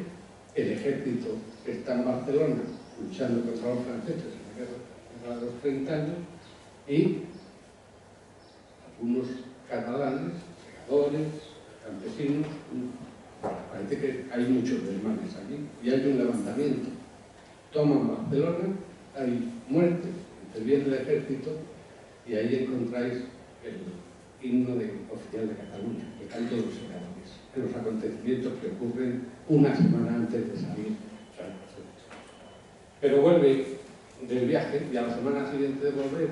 [SPEAKER 5] el ejército que está en Barcelona luchando contra los franceses en la guerra de los 30 años, y algunos catalanes, segadores, campesinos. Parece que hay muchos desmanes aquí y hay un levantamiento. Toman Barcelona, hay muerte, interviene el ejército y ahí encontráis el himno oficial de Cataluña, que canto de los segadores, en los acontecimientos que ocurren una semana antes de salir Fray José. Pero vuelve del viaje y a la semana siguiente de volver,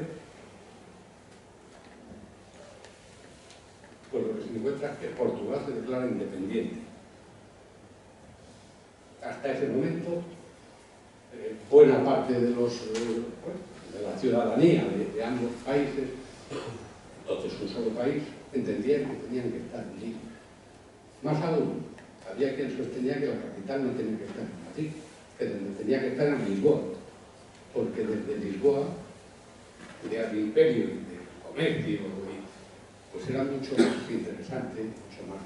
[SPEAKER 5] pues lo que se encuentra es que Portugal se declara independiente. Hasta ese momento, buena parte de la ciudadanía de ambos países, entonces un solo país, entendían que tenían que estar libres. Más aún, había quien sostenía que la capital no tenía que estar en Madrid, que tenía que estar en Lisboa, porque desde Lisboa, del imperio y del comercio, pues era mucho más interesante, mucho más.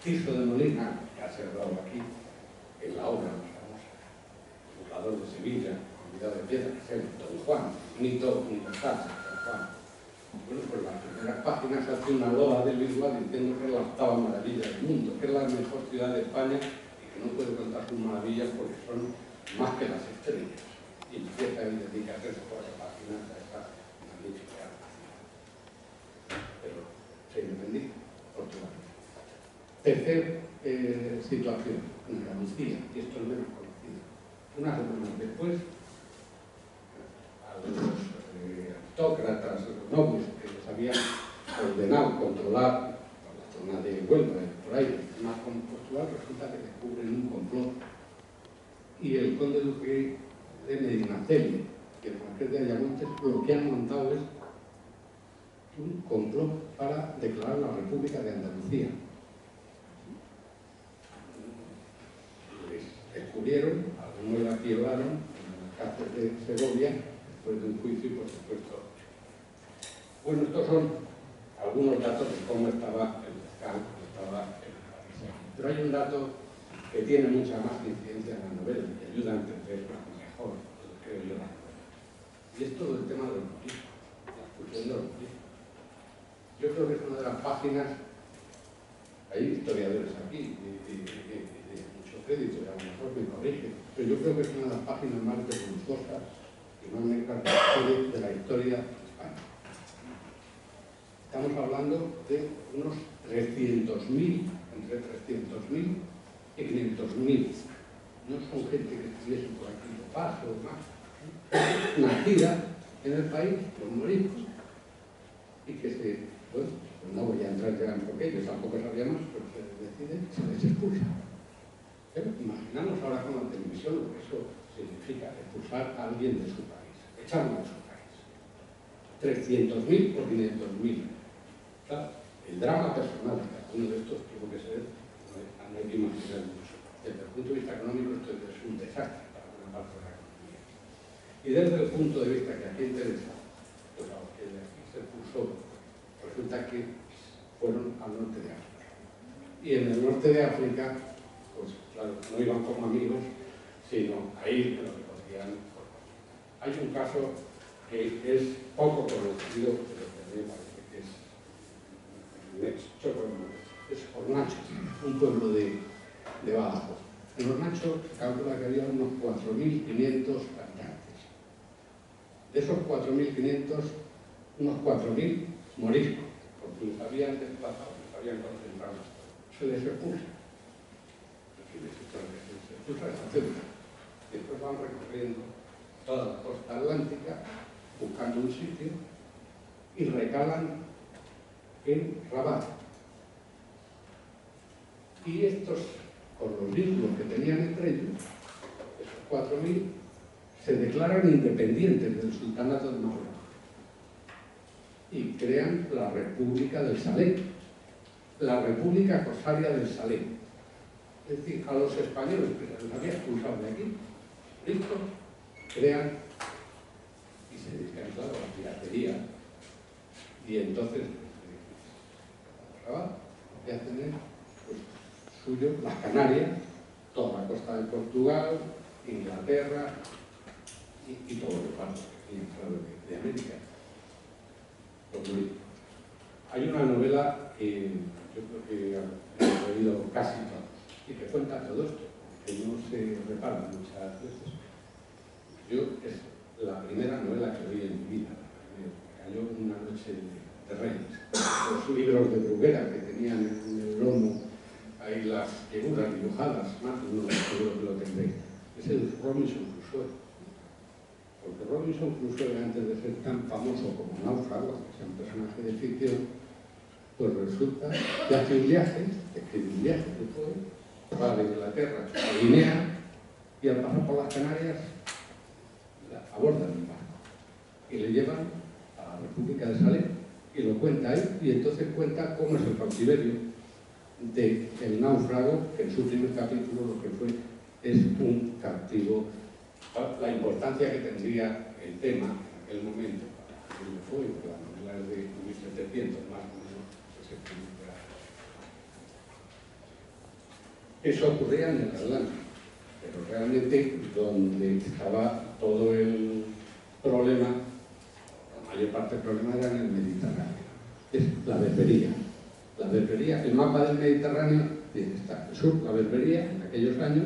[SPEAKER 5] Tirso de Molina, que ha hablado aquí, en la obra más famosa, el fundador de Sevilla, convidado de piedra, que es Don Juan, mito universal, Don Juan. Bueno, pues las primeras páginas hace una loa de Lisboa diciendo que es la octava maravilla del mundo, que es la mejor ciudad de España y que no puede contar sus maravillas porque son más que las estrellas. Y empieza y dedica 3 o 4 páginas a esta magnífica ciudad. Tercer situación, en Andalucía, y esto es menos conocido. Unas semanas después, a los aristócratas, los nobles que les habían ordenado controlar la zona de Huelva, por ahí, más con Portugal, resulta que descubren un complot. Y el conde duque de Medinaceli y el marqués de Ayamonte lo que han montado es un complot para declarar la República de Andalucía. Descubrieron, algunos la violaron en la cárcel de Segovia, después de un juicio y por supuesto. Bueno, estos son algunos datos de cómo estaba el volcán, cómo estaba el país. Pero hay un dato que tiene mucha más incidencia en la novela y ayuda a entenderla mejor, creo yo. Y es todo el tema de los moriscos, la expulsión de los moriscos. Yo creo que es una de las páginas, hay historiadores aquí, crédito, y a lo mejor me corrige, pero yo creo que es una de las páginas más vergonzosas y más negras de la historia de España. Estamos hablando de unos 300.000, entre 300.000 y 500.000. No son gente que estuviese por aquí de paso o más. Nacida en el país, los moriscos, y que bueno, no voy a entrar ya en por qué, yo tampoco sabía más, pero se decide, se les expulsa. Pero imaginamos ahora con la televisión lo que eso significa, expulsar a alguien de su país, echarlo de su país. 300.000 por 500.000. Claro, el drama personal de cada uno de estos tuvo que ser, no hay que imaginar mucho. Desde el punto de vista económico esto es un desastre para una parte de la economía. Y desde el punto de vista que aquí interesa, pues a los que de aquí se expulsó, resulta que fueron al norte de África. Y en el norte de África, pues claro, no iban como amigos, sino ahí lo que podían. Hay un caso que es poco conocido, pero que a mí me parece que es Hornacho, un pueblo de Badajoz. En Hornacho calcula que había unos 4.500 habitantes. De esos 4.500, unos 4.000 moriscos, porque los habían desplazado, los habían concentrado. Se les expulsa. Después van recorriendo toda la costa atlántica buscando un sitio y recalan en Rabat. Y estos, con los vínculos que tenían entre ellos, esos 4.000, se declaran independientes del sultanato de Marruecos y crean la República del Salé, la República Corsaria del Salé. Es decir, a los españoles que se les había expulsado de aquí, listos, crean y se dedican, claro, a la piratería. Y entonces, Rabat, lo que hacen es, pues, suyo, las Canarias, toda la costa de Portugal, Inglaterra y todos los barcos que tienen, claro, de América. Hay una novela que yo creo que he leído casi todos y que cuenta todo esto, que no se repara muchas veces. Es la primera novela que leí en mi vida, me cayó en una noche de Reyes. Los libros de Bruguera que tenían en el lomo ahí las figuras dibujadas, más de uno seguro que lo tendréis. Es el Robinson Crusoe. Porque Robinson Crusoe, antes de ser tan famoso como Náufrago, que sea un personaje de ficción, pues resulta que hace un viaje, escribe un viaje de todo, va de Inglaterra a Guinea y al pasar por las Canarias abordan un barco y le llevan a la República de Salé y lo cuenta ahí, y entonces cuenta cómo es el cautiverio del náufrago, que en su primer capítulo lo que fue es un cautivo. La importancia que tendría el tema en aquel momento para el fue, porque la novela es de 1700 más o menos, eso ocurría en el Atlántico, pero realmente donde estaba todo el problema, la mayor parte del problema era en el Mediterráneo. Es la Berbería. La Berbería, el mapa del Mediterráneo, está al sur, la Berbería, en aquellos años,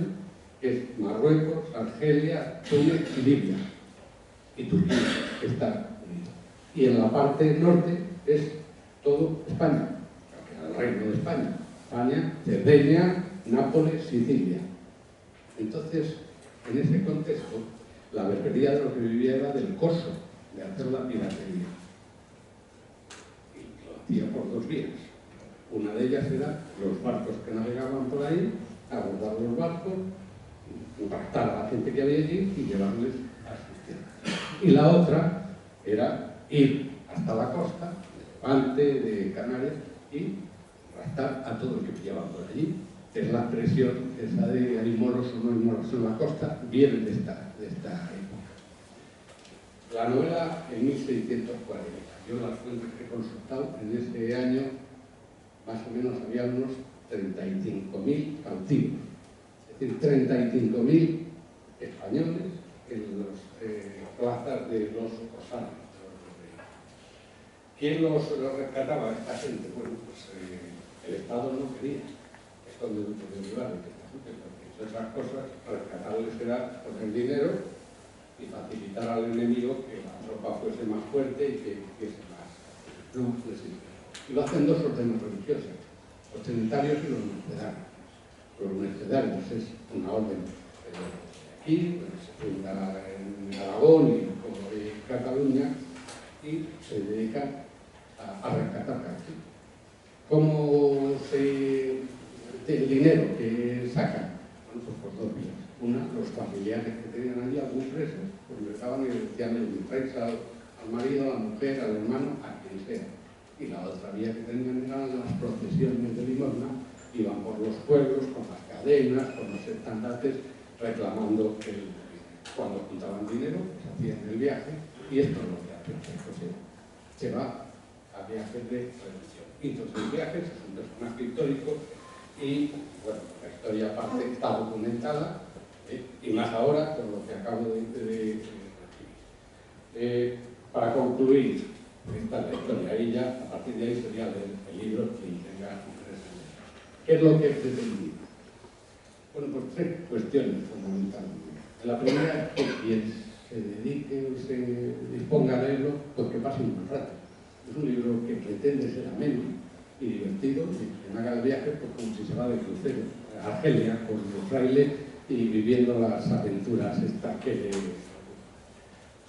[SPEAKER 5] que es Marruecos, Argelia, Túnez y Libia. Y Turquía, que está unido. Y en la parte norte es todo España, el Reino de España. España, Cerdeña, Nápoles, Sicilia. Entonces, en ese contexto, la berbería de lo que vivía era del coso, de hacer la piratería. Y lo hacía por dos vías. Una de ellas era los barcos que navegaban por ahí, abordar los barcos, impactar a la gente que había allí y llevarles a sus tierras. Y la otra era ir hasta la costa, de Levante, de Canarias, y raptar a todo el que pillaban por allí. Es la expresión esa de hay moros o no hay moros en la costa, viene de esta época. La novela en 1640. Yo las fuentes que he consultado en ese año, más o menos había unos 35.000 cautivos. Es decir, 35.000 españoles en las plazas de los corsarios. ¿Quién los rescataba a esta gente? Bueno, pues el Estado no quería. Esto de lugar de porque entre otras cosas, rescatarles era poner dinero y facilitar al enemigo que la tropa fuese más fuerte y que fuese más resistente. Y lo hacen dos órdenes religiosas, los trinitarios y los mercedarios. Los mercedarios es una orden aquí, pues, se funda en Aragón y Cataluña, y se dedican a rescatar cautivos. ¿Cómo el dinero que sacan? Bueno, pues por dos vías. Una, los familiares que tenían allí, algún preso, pues le daban y le decían, le traes al marido, a la mujer, al hermano, a quien sea. Y la otra vía que tenían eran las procesiones de limosna, iban por los pueblos con las cadenas, con los estandartes, reclamando cuando juntaban dinero, pues hacían el viaje, y esto es lo que hace José. Se va a viajes de redención. Y entonces el viaje es un personaje histórico y, bueno, la historia aparte está documentada, y más ahora con lo que acabo de para concluir, esta es la historia, ahí ya, a partir de ahí sería el libro que tenga interés. ¿Qué es lo que he pretendido? Bueno, pues tres cuestiones fundamentalmente. La primera es que quien se dedique o se disponga a leerlo, pues que pase un buen rato. Es un libro que pretende ser ameno y divertido, y quien haga el viaje, pues como si se va de crucero a Argelia con el fraile y viviendo las aventuras estas que le...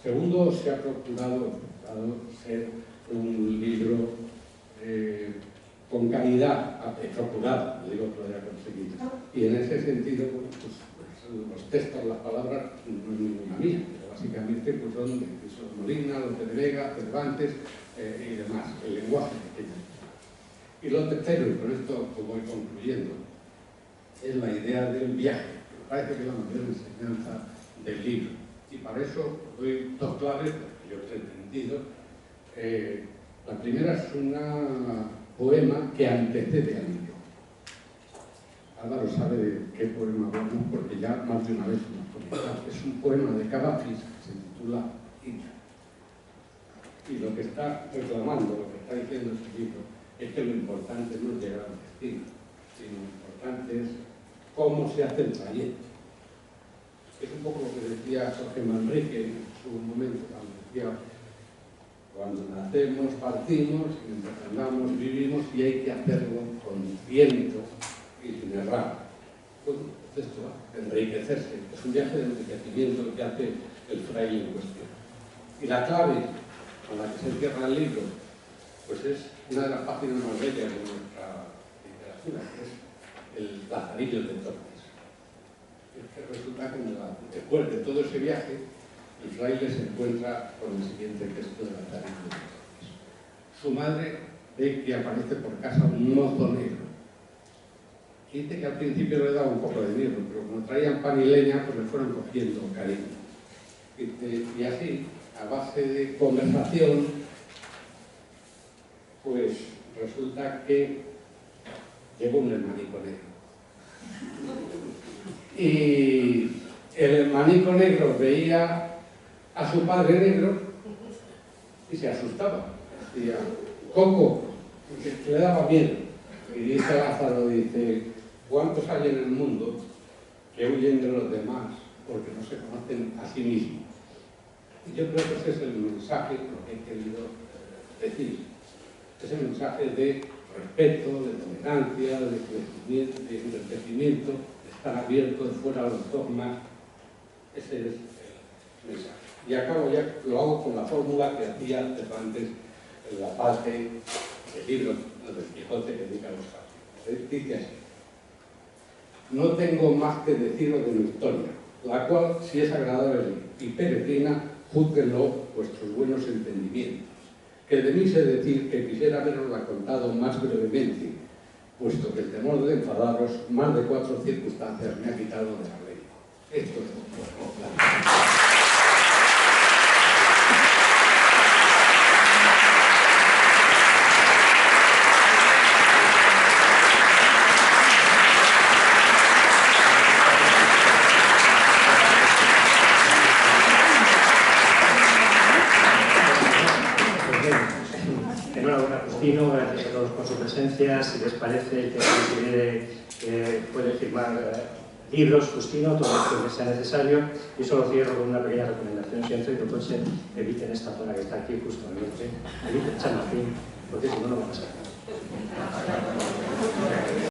[SPEAKER 5] Segundo, se ha procurado ser un libro con calidad, procurado, digo que lo haya conseguido. Y en ese sentido, pues los textos, las palabras, no es ninguna mía, pero básicamente pues son de Jesús Molina, Lope de Vega, Cervantes y demás, el lenguaje pequeño. Y lo tercero, y con esto pues voy concluyendo, es la idea del viaje, que me parece que es la mayor enseñanza del libro. Y para eso doy dos claves, porque yo he entendido. La primera es un poema que antecede al libro. Álvaro sabe de qué poema hablamos porque ya más de una vez lo hemos comentado. Es un poema de Cavafis que se titula Ira. Y lo que está reclamando, lo que está diciendo este libro, es que lo importante no es llegar al destino, sino lo importante es cómo se hace el trayecto. Es un poco lo que decía Jorge Manrique en su momento, cuando decía, cuando nacemos, partimos, y mientras andamos, vivimos, y hay que hacerlo con viento y sin errar. Bueno, esto va a enriquecerse. Es un viaje de enriquecimiento lo que hace el fraile en cuestión. Y la clave con la que se cierra el libro, pues es una de las páginas más bellas de nuestra literatura, que es el Lazarillo de Tormes. Es que resulta que después de todo ese viaje, el fraile se encuentra con el siguiente texto de Lazarillo de Tormes. Su madre ve que aparece por casa un mozo negro. Y dice que al principio le daba un poco de miedo, pero como traían pan y leña, pues le fueron cogiendo cariño. Y así, a base de conversación, pues resulta que llegó un hermanico negro. Y el hermanico negro veía a su padre negro y se asustaba. Decía, Coco, que le daba miedo. Y dice Lázaro, dice, ¿cuántos hay en el mundo que huyen de los demás porque no se conocen a sí mismos? Y yo creo que ese es el mensaje, lo que he querido decir. Ese mensaje de respeto, de tolerancia, de crecimiento, de enriquecimiento, de estar abierto, de fuera de los dogmas. Ese es el mensaje. Y acabo ya, lo hago con la fórmula que hacía Cervantes en la parte del libro del Quijote que dedica a los clásicos. Dice así: no tengo más que deciros de mi historia, la cual, si es agradable y peregrina, júzguenlo vuestros buenos entendimientos, que de mí sé decir que quisiera haberosla contado más brevemente, puesto que el temor de enfadaros más de 4 circunstancias me ha quitado de la ley. Esto es todo.
[SPEAKER 1] Enhorabuena, Justino, gracias a todos por su presencia. Si les parece que puede firmar libros, Justino, todo lo que sea necesario. Y solo cierro con una pequeña recomendación: si entran en el coche, eviten esta zona que está aquí justo en el norte, eviten Chamartín, porque si no, no va a pasar nada.